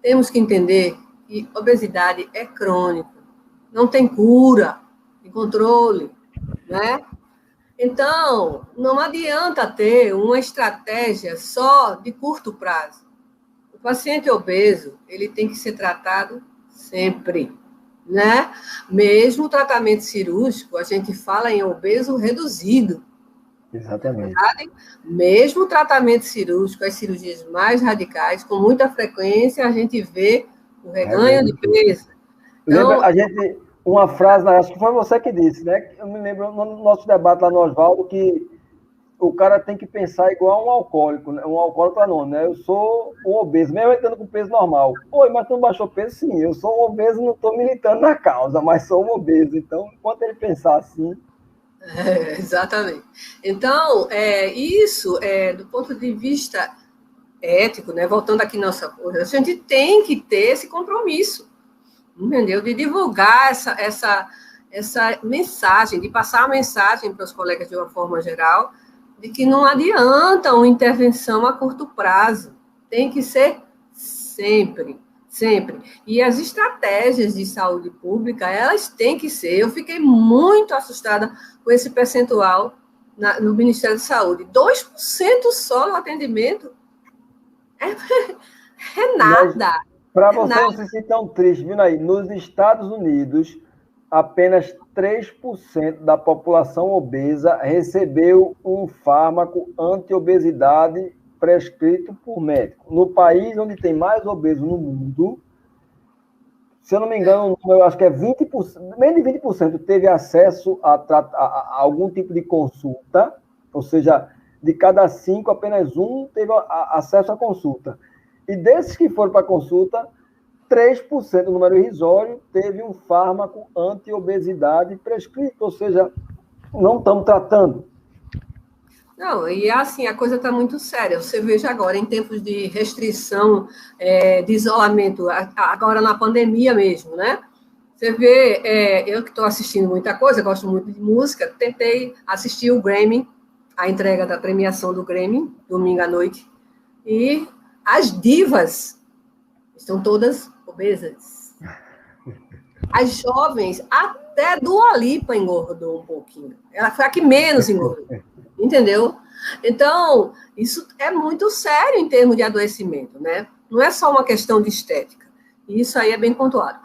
temos que entender que obesidade é crônico, não tem cura, tem controle, né? Então, não adianta ter uma estratégia só de curto prazo. O paciente obeso, ele tem que ser tratado sempre, né? Mesmo o tratamento cirúrgico, a gente fala em obeso reduzido. Exatamente. Mesmo o tratamento cirúrgico, as cirurgias mais radicais, com muita frequência, a gente vê o reganho de peso. Então, lembra, a gente, uma frase, acho que foi você que disse, né? Eu me lembro no nosso debate lá no Oswaldo, que o cara tem que pensar igual um alcoólico, né? Um alcoólico anônimo, né? Eu sou um obeso, mesmo entrando com peso normal. Oi, mas tu não baixou peso? Sim, eu sou um obeso, não estou militando na causa, mas sou um obeso. Então, enquanto ele pensar assim... Exatamente. Então, isso, do ponto de vista ético, né? Voltando aqui nossa coisa, a gente tem que ter esse compromisso, entendeu? De divulgar essa mensagem, de passar a mensagem para os colegas de uma forma geral, de que não adianta uma intervenção a curto prazo, tem que ser sempre, sempre. E as estratégias de saúde pública, elas têm que ser. Eu fiquei muito assustada com esse percentual no Ministério da Saúde. 2% só no atendimento é nada. Para você não se sentir tão triste, viu aí? Nos Estados Unidos, apenas 3% da população obesa recebeu um fármaco anti-obesidade prescrito por médico. No país onde tem mais obesos no mundo, se eu não me engano, eu acho que é 20%, menos de 20% teve acesso a algum tipo de consulta, ou seja, de cada 5, apenas um teve acesso à consulta. E desses que foram para a consulta, 3%, do número irrisório, teve um fármaco anti-obesidade prescrito, ou seja, não estamos tratando. Não, e assim, a coisa está muito séria. Você veja agora, em tempos de restrição, de isolamento, agora na pandemia mesmo, né? Você vê, eu que estou assistindo muita coisa, gosto muito de música, tentei assistir o Grammy, a entrega da premiação do Grammy, domingo à noite, e as divas estão todas obesas. As jovens, até Dua Lipa engordou um pouquinho. Ela foi a que menos engordou. Entendeu? Então, isso é muito sério em termos de adoecimento, né? Não é só uma questão de estética. Isso aí é bem pontuado.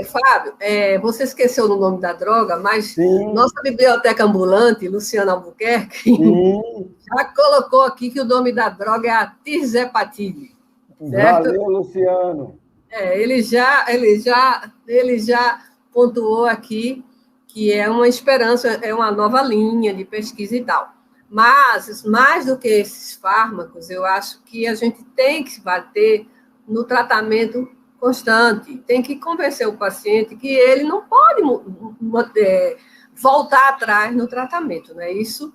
Fábio, você esqueceu o nome da droga, mas Sim. Nossa biblioteca ambulante, Luciana Albuquerque, já colocou aqui que o nome da droga é a tirzepatide. Certo? Valeu, Luciano. Ele já pontuou aqui que é uma esperança, é uma nova linha de pesquisa e tal. Mas, mais do que esses fármacos, eu acho que a gente tem que se bater no tratamento constante, tem que convencer o paciente que ele não pode voltar atrás no tratamento, não é isso?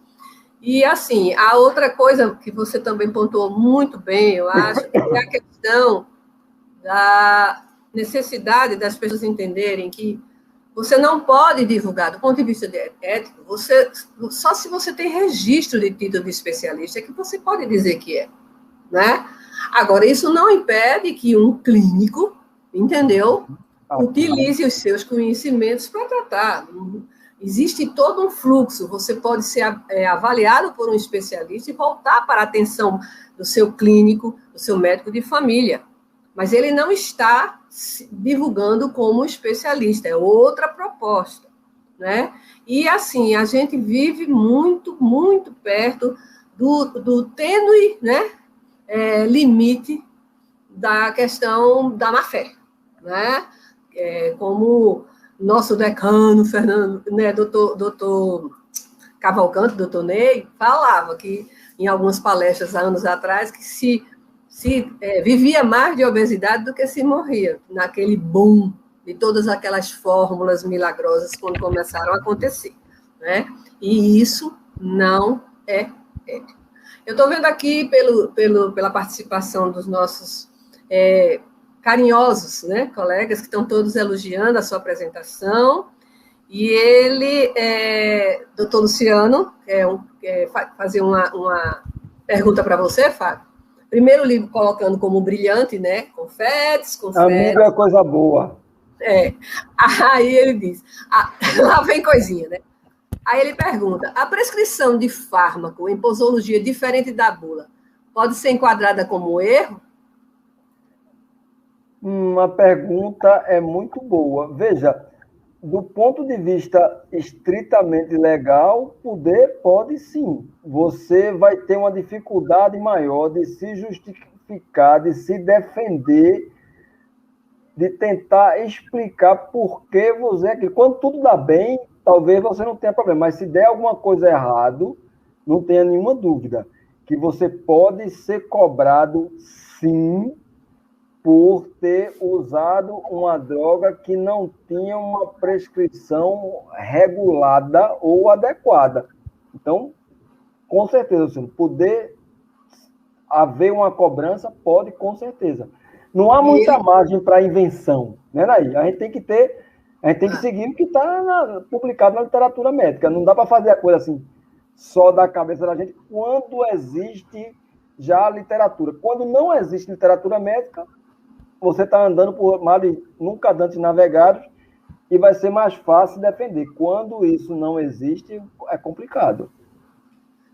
E, assim, a outra coisa que você também pontuou muito bem, eu acho, é a questão da necessidade das pessoas entenderem que você não pode divulgar, do ponto de vista ético, só se você tem registro de título de especialista é que você pode dizer que é, né? Agora, isso não impede que um clínico, entendeu, utilize os seus conhecimentos para tratar. Existe todo um fluxo, você pode ser avaliado por um especialista e voltar para a atenção do seu clínico, do seu médico de família. Mas ele não está divulgando como especialista, é outra proposta, né? E, assim, a gente vive muito, muito perto do tênue, né, limite da questão da má-fé, né? Como nosso decano, Fernando, né, doutor Cavalcante, doutor Ney, falava que, em algumas palestras há anos atrás, que se vivia mais de obesidade do que se morria, naquele boom de todas aquelas fórmulas milagrosas quando começaram a acontecer, né? E isso não é ético. Eu estou vendo aqui, pela participação dos nossos carinhosos, né, colegas, que estão todos elogiando a sua apresentação, e ele, doutor Luciano, quer fazer uma pergunta para você, Fábio. Primeiro livro colocando como brilhante, né? Confetes. Amigo é coisa boa. Aí ele diz, lá vem coisinha, né? Aí ele pergunta, a prescrição de fármaco em posologia diferente da bula pode ser enquadrada como erro? Uma pergunta é muito boa. Veja, do ponto de vista estritamente legal, pode sim. Você vai ter uma dificuldade maior de se justificar, de se defender, de tentar explicar por que você... Que quando tudo dá bem, talvez você não tenha problema, mas se der alguma coisa errado, não tenha nenhuma dúvida que você pode ser cobrado, sim, por ter usado uma droga que não tinha uma prescrição regulada ou adequada. Então, com certeza, assim, poder haver uma cobrança, pode, com certeza. Não há muita margem para invenção, né, Naí? A gente tem que seguir o que está publicado na literatura médica. Não dá para fazer a coisa assim, só da cabeça da gente, quando existe já a literatura. Quando não existe literatura médica, você está andando por mares nunca antes navegados e vai ser mais fácil defender. Quando isso não existe, é complicado.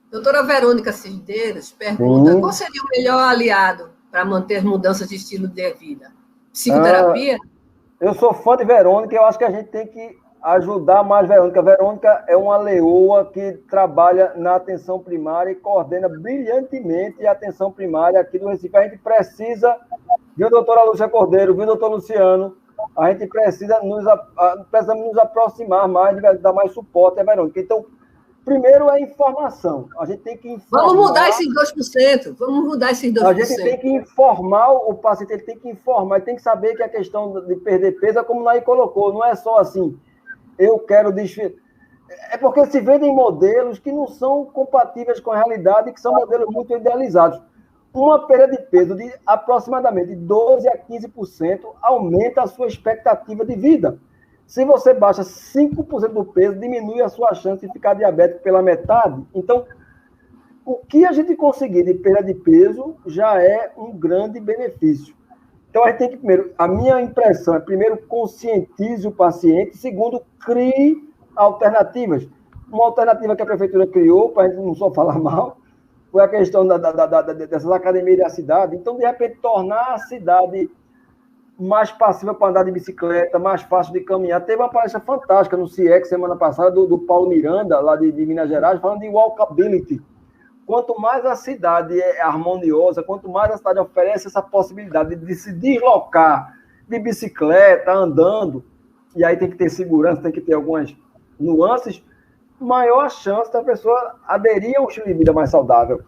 Doutora Verônica Cisdeiros pergunta, qual seria o melhor aliado para manter mudanças de estilo de vida? Psicoterapia? Eu sou fã de Verônica e eu acho que a gente tem que ajudar mais Verônica. Verônica é uma leoa que trabalha na atenção primária e coordena brilhantemente a atenção primária aqui do Recife. A gente precisa... Viu, doutora Lúcia Cordeiro? Viu, doutor Luciano? A gente precisa nos aproximar mais, dar mais suporte à Verônica. Então, primeiro é informação. A gente tem que informar... Vamos mudar esses 2%. Vamos mudar esses 2%. A gente tem que informar o paciente, ele tem que informar, ele tem que saber que a questão de perder peso é como o Naí colocou, não é só assim, eu quero desfilar. É porque se vendem modelos que não são compatíveis com a realidade, que são modelos muito idealizados. Uma perda de peso de aproximadamente 12% a 15% aumenta a sua expectativa de vida. Se você baixa 5% do peso, diminui a sua chance de ficar diabético pela metade. Então, o que a gente conseguir de perda de peso já é um grande benefício. Então, a gente tem que, primeiro, a minha impressão é, primeiro, conscientize o paciente, segundo, crie alternativas. Uma alternativa que a prefeitura criou, para a gente não só falar mal, foi a questão dessas academias da cidade. Então, de repente, tornar a cidade mais passiva para andar de bicicleta, mais fácil de caminhar. Teve uma palestra fantástica no CIEC semana passada, do Paulo Miranda, lá de Minas Gerais, falando de walkability. Quanto mais a cidade é harmoniosa, quanto mais a cidade oferece essa possibilidade de se deslocar de bicicleta, andando, e aí tem que ter segurança, tem que ter algumas nuances, maior a chance da pessoa aderir a um estilo de vida mais saudável.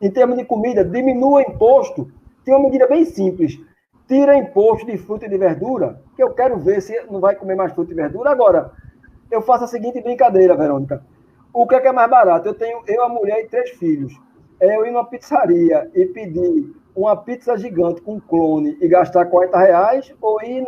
Em termos de comida, diminua imposto. Tem uma medida bem simples. Tira imposto de fruta e de verdura, que eu quero ver se não vai comer mais fruta e verdura. Agora, eu faço a seguinte brincadeira, Verônica. O que é mais barato? Eu, a mulher e 3 filhos. Eu ir numa pizzaria e pedir uma pizza gigante com clone e gastar R$ 40, ou ir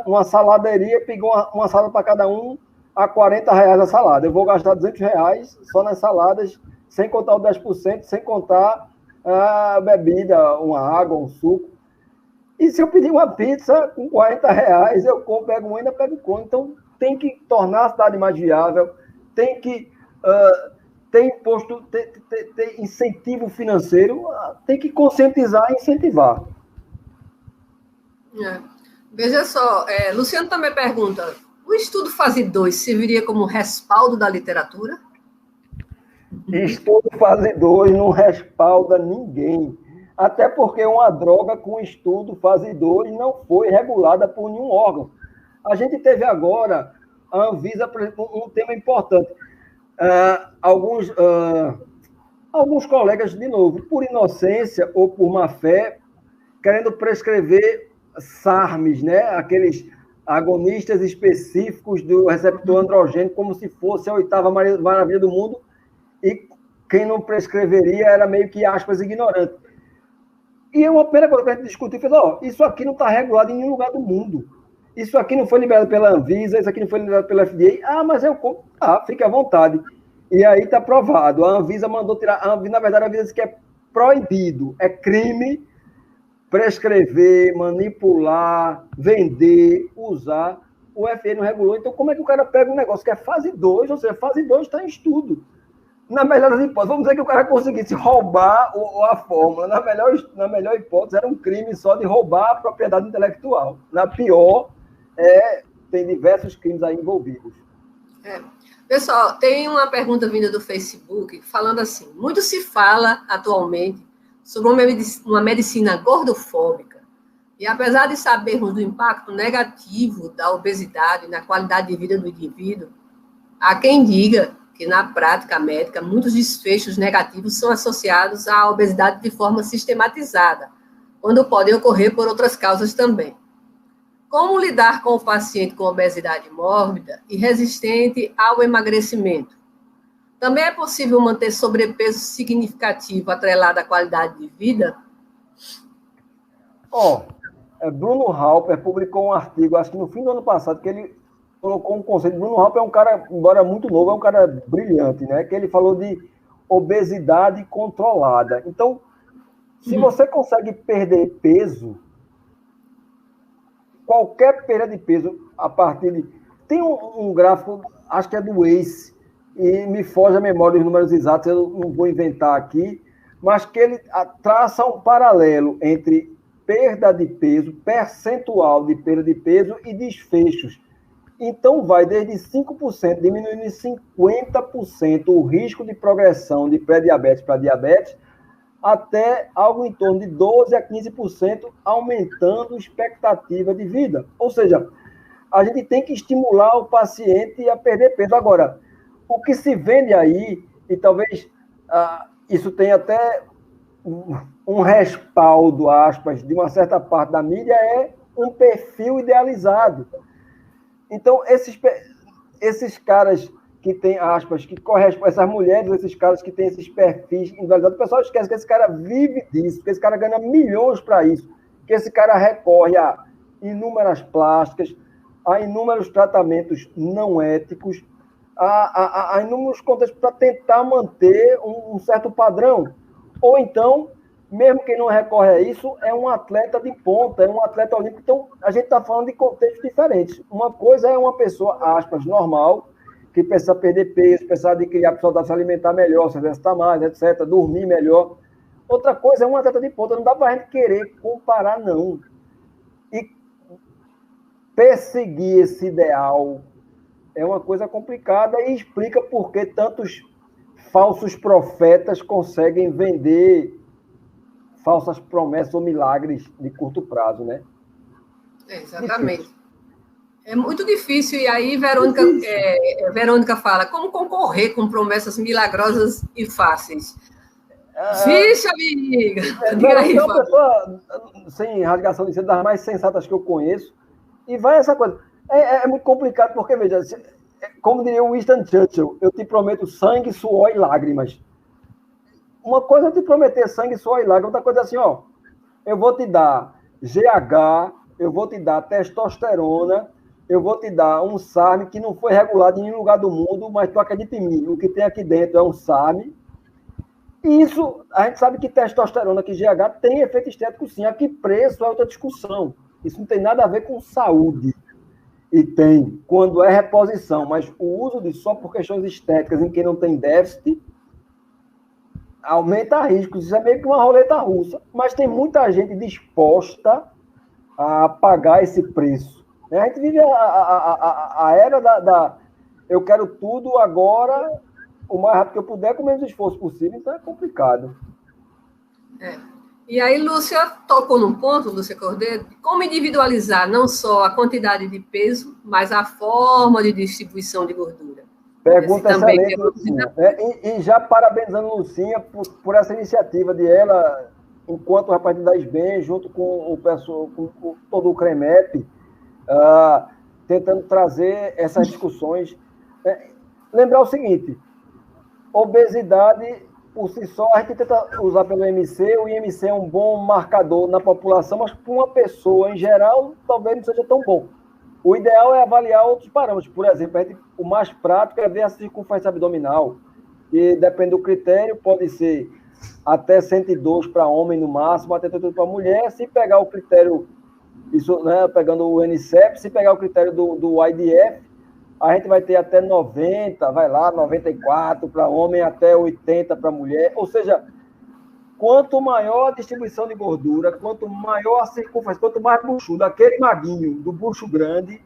numa saladeria e pegar uma salada para cada um a R$ 40 a salada. Eu vou gastar R$ 200 só nas saladas, sem contar o 10%, sem contar a bebida, uma água, um suco. E se eu pedir uma pizza com R$ 40, eu pego uma e ainda pego clone. Então, tem que tornar a cidade mais viável, tem que ter imposto, ter incentivo financeiro, tem que conscientizar e incentivar. Veja só, Luciano também pergunta, o estudo fase 2 serviria como respaldo da literatura? Estudo fase 2 não respalda ninguém. Até porque uma droga com estudo fase 2 não foi regulada por nenhum órgão. A gente teve agora, a Anvisa, por exemplo, um tema importante. Alguns colegas, de novo, por inocência ou por má fé, querendo prescrever SARMs, né? Aqueles agonistas específicos do receptor androgênico, como se fosse a 8ª maravilha do mundo, e quem não prescreveria era meio que, aspas, ignorante. E é uma pena quando a gente discutiu, isso aqui não está regulado em nenhum lugar do mundo. Isso aqui não foi liberado pela Anvisa, isso aqui não foi liberado pela FDA. Mas eu compro. Fique à vontade. E aí está aprovado. A Anvisa mandou tirar. Na verdade, a Anvisa disse que é proibido, é crime prescrever, manipular, vender, usar. O FDA não regulou. Então, como é que o cara pega um negócio que é fase 2, ou seja, fase 2 está em estudo? Na melhor das hipóteses, vamos dizer que o cara conseguisse roubar a fórmula. Na melhor hipótese, era um crime só de roubar a propriedade intelectual. Na pior, tem diversos crimes aí envolvidos. Pessoal, tem uma pergunta vinda do Facebook falando assim: muito se fala atualmente sobre uma medicina gordofóbica. E apesar de sabermos do impacto negativo da obesidade na qualidade de vida do indivíduo, há quem diga que, na prática médica, muitos desfechos negativos são associados à obesidade de forma sistematizada, quando podem ocorrer por outras causas também. Como lidar com o paciente com obesidade mórbida e resistente ao emagrecimento? Também é possível manter sobrepeso significativo atrelado à qualidade de vida? Bruno Halper publicou um artigo, acho que no fim do ano passado, que ele colocou um conceito. Bruno Halper é um cara, embora muito novo, é um cara brilhante, né? Que ele falou de obesidade controlada. Então, se você consegue perder peso, qualquer perda de peso, a partir de... Tem um gráfico, acho que é do Waze, e me foge a memória dos números exatos, eu não vou inventar aqui, mas que ele traça um paralelo entre perda de peso, percentual de perda de peso e desfechos. Então, vai desde 5%, diminuindo em 50% o risco de progressão de pré-diabetes para diabetes, até algo em torno de 12% a 15%, aumentando a expectativa de vida. Ou seja, a gente tem que estimular o paciente a perder peso. Agora, o que se vende aí, e talvez isso tenha até um respaldo, aspas, de uma certa parte da mídia, é um perfil idealizado. Então, esses caras que têm, aspas, que correspondem, essas mulheres, esses caras que têm esses perfis individualizados, o pessoal esquece que esse cara vive disso, que esse cara ganha milhões para isso, que esse cara recorre a inúmeras plásticas, a inúmeros tratamentos não éticos, a inúmeros contextos para tentar manter um certo padrão. Ou então, mesmo quem não recorre a isso, é um atleta de ponta, é um atleta olímpico. Então, a gente está falando de contextos diferentes. Uma coisa é uma pessoa, aspas, normal, que precisa perder peso, precisa adquirir a pessoa se alimentar melhor, se exercitar mais, etc., dormir melhor. Outra coisa é um atleta de ponta. Não dá para a gente querer comparar, não. E perseguir esse ideal é uma coisa complicada e explica por que tantos falsos profetas conseguem vender falsas promessas ou milagres de curto prazo, né? Exatamente. Difícil. É muito difícil. E aí, Verônica fala, como concorrer com promessas milagrosas e fáceis? Vixe, amiga! Verônica é uma pessoa, sem rasgação de seda, das mais sensatas que eu conheço, e vai essa coisa. É muito complicado, porque, veja, como diria o Winston Churchill, eu te prometo sangue, suor e lágrimas. Uma coisa é te prometer sangue, suor e lágrimas, outra coisa é assim, eu vou te dar GH, eu vou te dar testosterona, eu vou te dar um SARM que não foi regulado em nenhum lugar do mundo, mas tu acredita em mim, o que tem aqui dentro é um SARM. E isso, a gente sabe que testosterona, que GH, tem efeito estético sim. A que preço é outra discussão. Isso não tem nada a ver com saúde. E tem, quando é reposição, mas o uso de só por questões estéticas em quem não tem déficit, aumenta riscos. Isso é meio que uma roleta russa. Mas tem muita gente disposta a pagar esse preço. A gente vive a era da eu quero tudo agora, o mais rápido que eu puder, com o menos esforço possível, então é complicado. E aí, Lúcia tocou num ponto, Lúcia Cordeiro, de como individualizar não só a quantidade de peso, mas a forma de distribuição de gordura. Pergunta excelente, Lucinha. E já parabenizando Lucinha por essa iniciativa de ela, enquanto o rapaz de 10 bem, junto com o pessoal, com todo o CREMEP, tentando trazer essas discussões. Lembrar o seguinte, obesidade, por si só, a gente tenta usar pelo IMC, o IMC é um bom marcador na população, mas para uma pessoa em geral, talvez não seja tão bom. O ideal é avaliar outros parâmetros. Por exemplo, o mais prático é ver a circunferência abdominal, e depende do critério, pode ser até 102 para homem no máximo, até 102 para mulher. Se pegar o critério, isso, né, pegando o NCEP, se pegar o critério do IDF, a gente vai ter até 90, vai lá, 94 para homem, até 80 para mulher. Ou seja, quanto maior a distribuição de gordura, quanto maior a circunferência, quanto mais buchudo, aquele maguinho do bucho grande,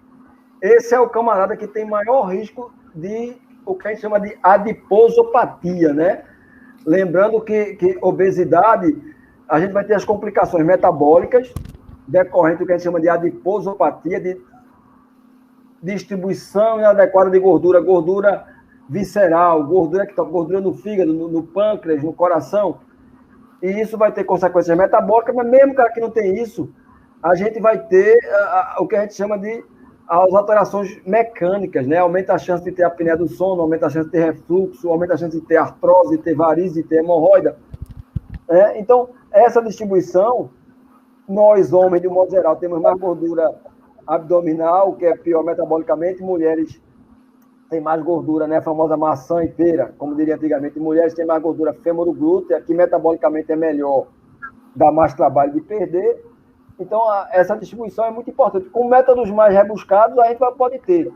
esse é o camarada que tem maior risco de o que a gente chama de adiposopatia, né? Lembrando que obesidade, a gente vai ter as complicações metabólicas decorrentes do que a gente chama de adiposopatia, de distribuição inadequada de gordura, gordura visceral, gordura no fígado, no pâncreas, no coração. E isso vai ter consequências metabólicas, mas mesmo cara que não tem isso, a gente vai ter o que a gente chama de as alterações mecânicas, né? Aumenta a chance de ter apneia do sono, aumenta a chance de ter refluxo, aumenta a chance de ter artrose, de ter varize, de ter hemorroida. Então, essa distribuição, nós homens, de um modo geral, temos mais gordura abdominal, que é pior metabolicamente, mulheres têm mais gordura, né? A famosa maçã e pera, como diria antigamente, mulheres têm mais gordura femoroglútea, que metabolicamente é melhor, dá mais trabalho de perder. Então, essa distribuição é muito importante. Com métodos mais rebuscados, a gente pode ter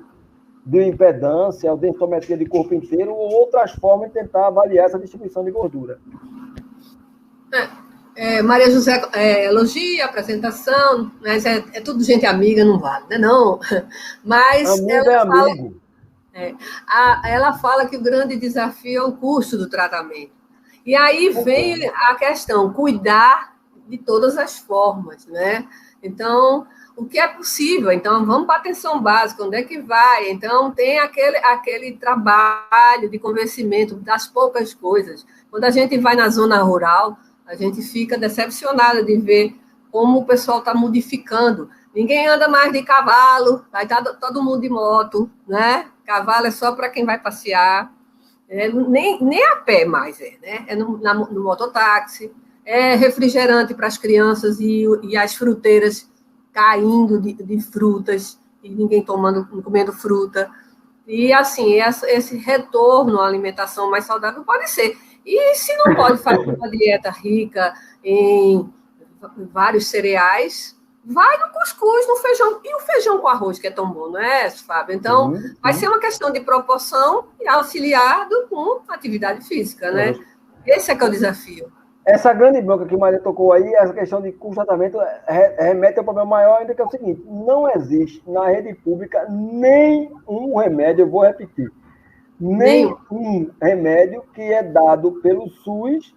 bioimpedância, densitometria de corpo inteiro, ou outras formas de tentar avaliar essa distribuição de gordura. Maria José elogia a apresentação, mas é tudo gente amiga, não vale, né? Não. Mas ela fala que o grande desafio é o custo do tratamento. E aí vem a questão, cuidar de todas as formas, né? Então, o que é possível? Então, vamos para a atenção básica, onde é que vai? Então, tem aquele trabalho de convencimento das poucas coisas. Quando a gente vai na zona rural, a gente fica decepcionada de ver como o pessoal está modificando. Ninguém anda mais de cavalo, vai estar todo mundo de moto, né? Cavalo é só para quem vai passear. Nem a pé mais né? É no mototáxi. É refrigerante para as crianças e as fruteiras caindo de frutas e ninguém comendo fruta. E, assim, esse retorno à alimentação mais saudável pode ser. E se não pode fazer uma dieta rica em vários cereais, vai no cuscuz, no feijão. E o feijão com arroz, que é tão bom, não é, Fábio? Então, vai ser uma questão de proporção e auxiliado com atividade física, né? Esse é que é o desafio. Essa grande bronca que o Maria tocou aí, essa questão de custo de tratamento, remete ao problema maior ainda, que é o seguinte: não existe na rede pública nenhum remédio, eu vou repetir, nenhum remédio que é dado pelo SUS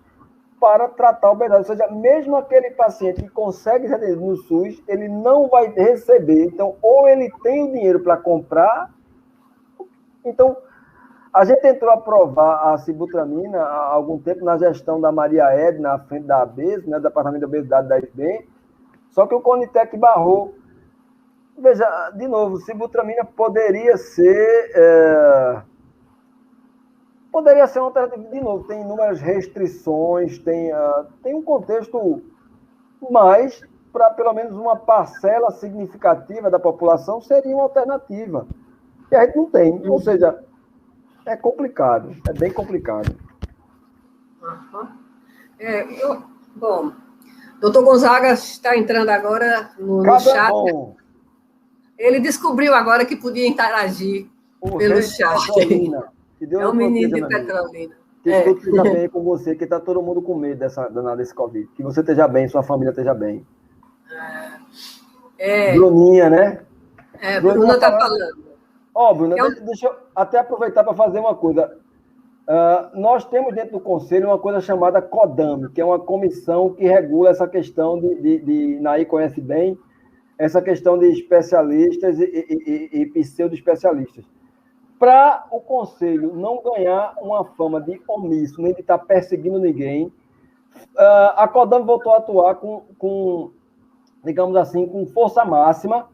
para tratar a obesidade. Ou seja, mesmo aquele paciente que consegue ser atendido no SUS, ele não vai receber. Então, ou ele tem o dinheiro para comprar, então. A gente tentou aprovar a sibutramina há algum tempo na gestão da Maria Edna, à frente da ABES, né, do Departamento de Obesidade da IFBEM, só que o Conitec barrou. Veja, de novo, sibutramina poderia ser uma alternativa, de novo, tem inúmeras restrições, tem um contexto mas para pelo menos uma parcela significativa da população seria uma alternativa. Que a gente não tem. Ou seja, é complicado, é bem complicado. Bom, doutor Gonzaga está entrando agora no chat. Bom. Ele descobriu agora que podia interagir pelo chat. É o menino de Petrolina. Que tudo esteja bem com você, que está todo mundo com medo desse Covid. Que você esteja bem, sua família esteja bem. Bruninha, né? Bruna está falando. Bruna, deixa eu até aproveitar para fazer uma coisa. Nós temos dentro do Conselho uma coisa chamada CODAME, que é uma comissão que regula essa questão de Naí conhece bem, essa questão de especialistas e pseudo-especialistas. Para o Conselho não ganhar uma fama de omisso, nem de estar perseguindo ninguém, a CODAME voltou a atuar com, digamos assim, com força máxima,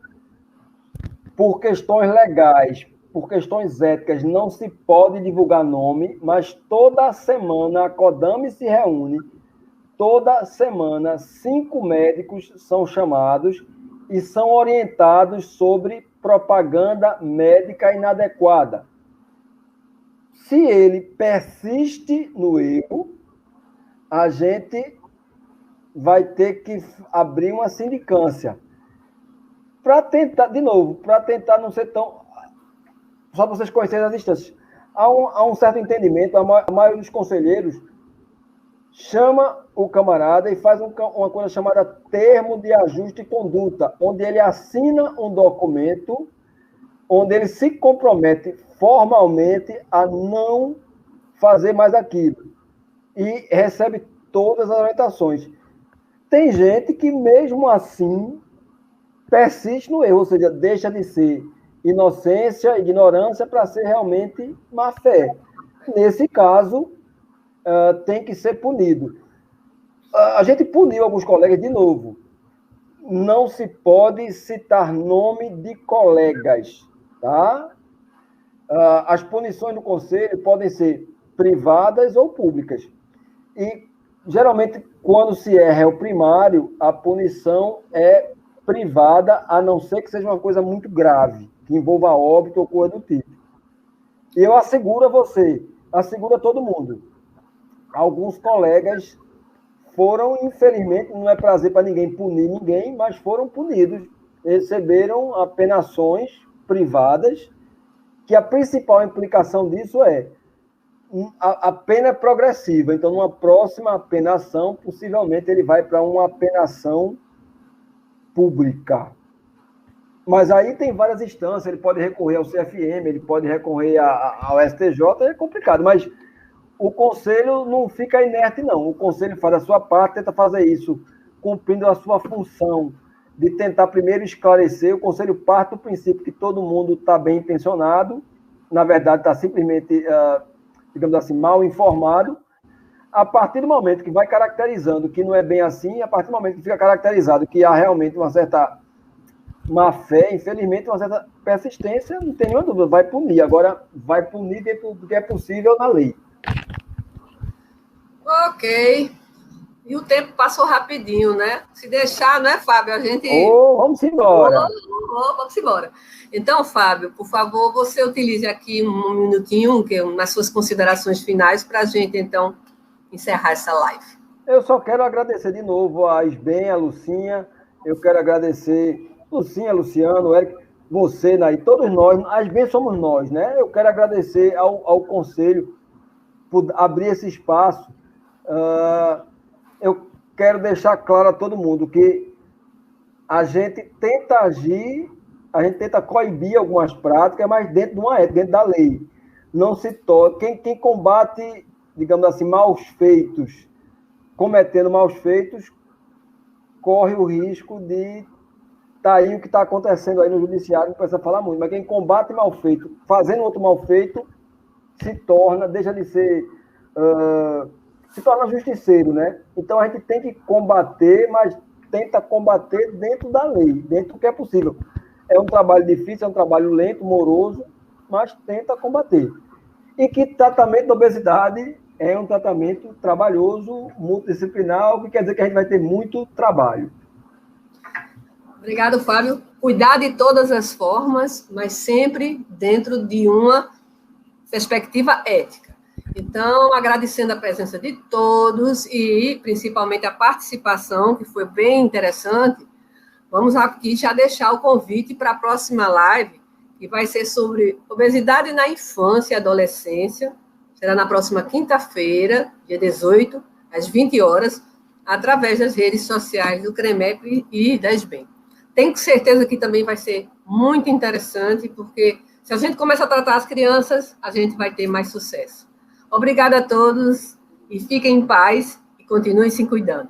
por questões legais, por questões éticas, não se pode divulgar nome, mas toda semana a CODAME se reúne, toda semana 5 médicos são chamados e são orientados sobre propaganda médica inadequada. Se ele persiste no erro, a gente vai ter que abrir uma sindicância. Para tentar, de novo, para tentar não ser tão... Só para vocês conhecerem as instâncias. Há um certo entendimento, a maioria dos conselheiros chama o camarada e faz uma coisa chamada termo de ajuste de conduta, onde ele assina um documento, onde ele se compromete formalmente a não fazer mais aquilo. E recebe todas as orientações. Tem gente que, mesmo assim, persiste no erro, ou seja, deixa de ser inocência, ignorância, para ser realmente má-fé. Nesse caso, tem que ser punido. A gente puniu alguns colegas de novo. Não se pode citar nome de colegas, tá? As punições do Conselho podem ser privadas ou públicas. E, geralmente, quando se é réu primário, a punição é privada, a não ser que seja uma coisa muito grave, que envolva óbito ou coisa do tipo. E eu asseguro a você, asseguro a todo mundo, alguns colegas foram, infelizmente, não é prazer para ninguém punir ninguém, mas foram punidos, receberam apenações privadas, que a principal implicação disso é a pena é progressiva, então numa próxima apenação, possivelmente ele vai para uma apenação pública. Mas aí tem várias instâncias, ele pode recorrer ao CFM, ele pode recorrer ao STJ, é complicado, mas o Conselho não fica inerte, não. O Conselho faz a sua parte, tenta fazer isso, cumprindo a sua função de tentar primeiro esclarecer. O Conselho parte do princípio que todo mundo está bem intencionado, na verdade está simplesmente, digamos assim, mal informado. A partir do momento que vai caracterizando que não é bem assim, a partir do momento que fica caracterizado que há realmente uma certa má-fé, infelizmente, uma certa persistência, não tem nenhuma dúvida, vai punir. Agora, vai punir dentro do que é possível na lei. Ok. E o tempo passou rapidinho, né? Se deixar, não é, Fábio? A gente... vamos embora. Vamos embora. Então, Fábio, por favor, você utilize aqui um minutinho, nas suas considerações finais, para a gente, então, encerrar essa live. Eu só quero agradecer de novo a Isben, a Lucinha. Eu quero agradecer Lucinha, Luciano, Eric, você, Naí, todos nós. A Isben somos nós, né? Eu quero agradecer ao Conselho por abrir esse espaço. Eu quero deixar claro a todo mundo que a gente tenta agir, a gente tenta coibir algumas práticas, mas dentro de uma ética, dentro da lei. Não se toca. Quem combate, digamos assim, maus feitos, cometendo maus feitos, corre o risco de estar aí o que está acontecendo aí no judiciário, não precisa falar muito, mas quem combate mal feito, fazendo outro mal feito, deixa de ser... se torna justiceiro, né? Então a gente tem que combater, mas tenta combater dentro da lei, dentro do que é possível. É um trabalho difícil, é um trabalho lento, moroso, mas tenta combater. E que tratamento da obesidade é um tratamento trabalhoso, multidisciplinar, o que quer dizer que a gente vai ter muito trabalho. Obrigado, Fábio. Cuidar de todas as formas, mas sempre dentro de uma perspectiva ética. Então, agradecendo a presença de todos e principalmente a participação, que foi bem interessante, vamos aqui já deixar o convite para a próxima live, que vai ser sobre obesidade na infância e adolescência. Será na próxima quinta-feira, dia 18, às 20 horas, através das redes sociais do CREMEP e da SBEM. Tenho certeza que também vai ser muito interessante, porque se a gente começa a tratar as crianças, a gente vai ter mais sucesso. Obrigada a todos e fiquem em paz e continuem se cuidando.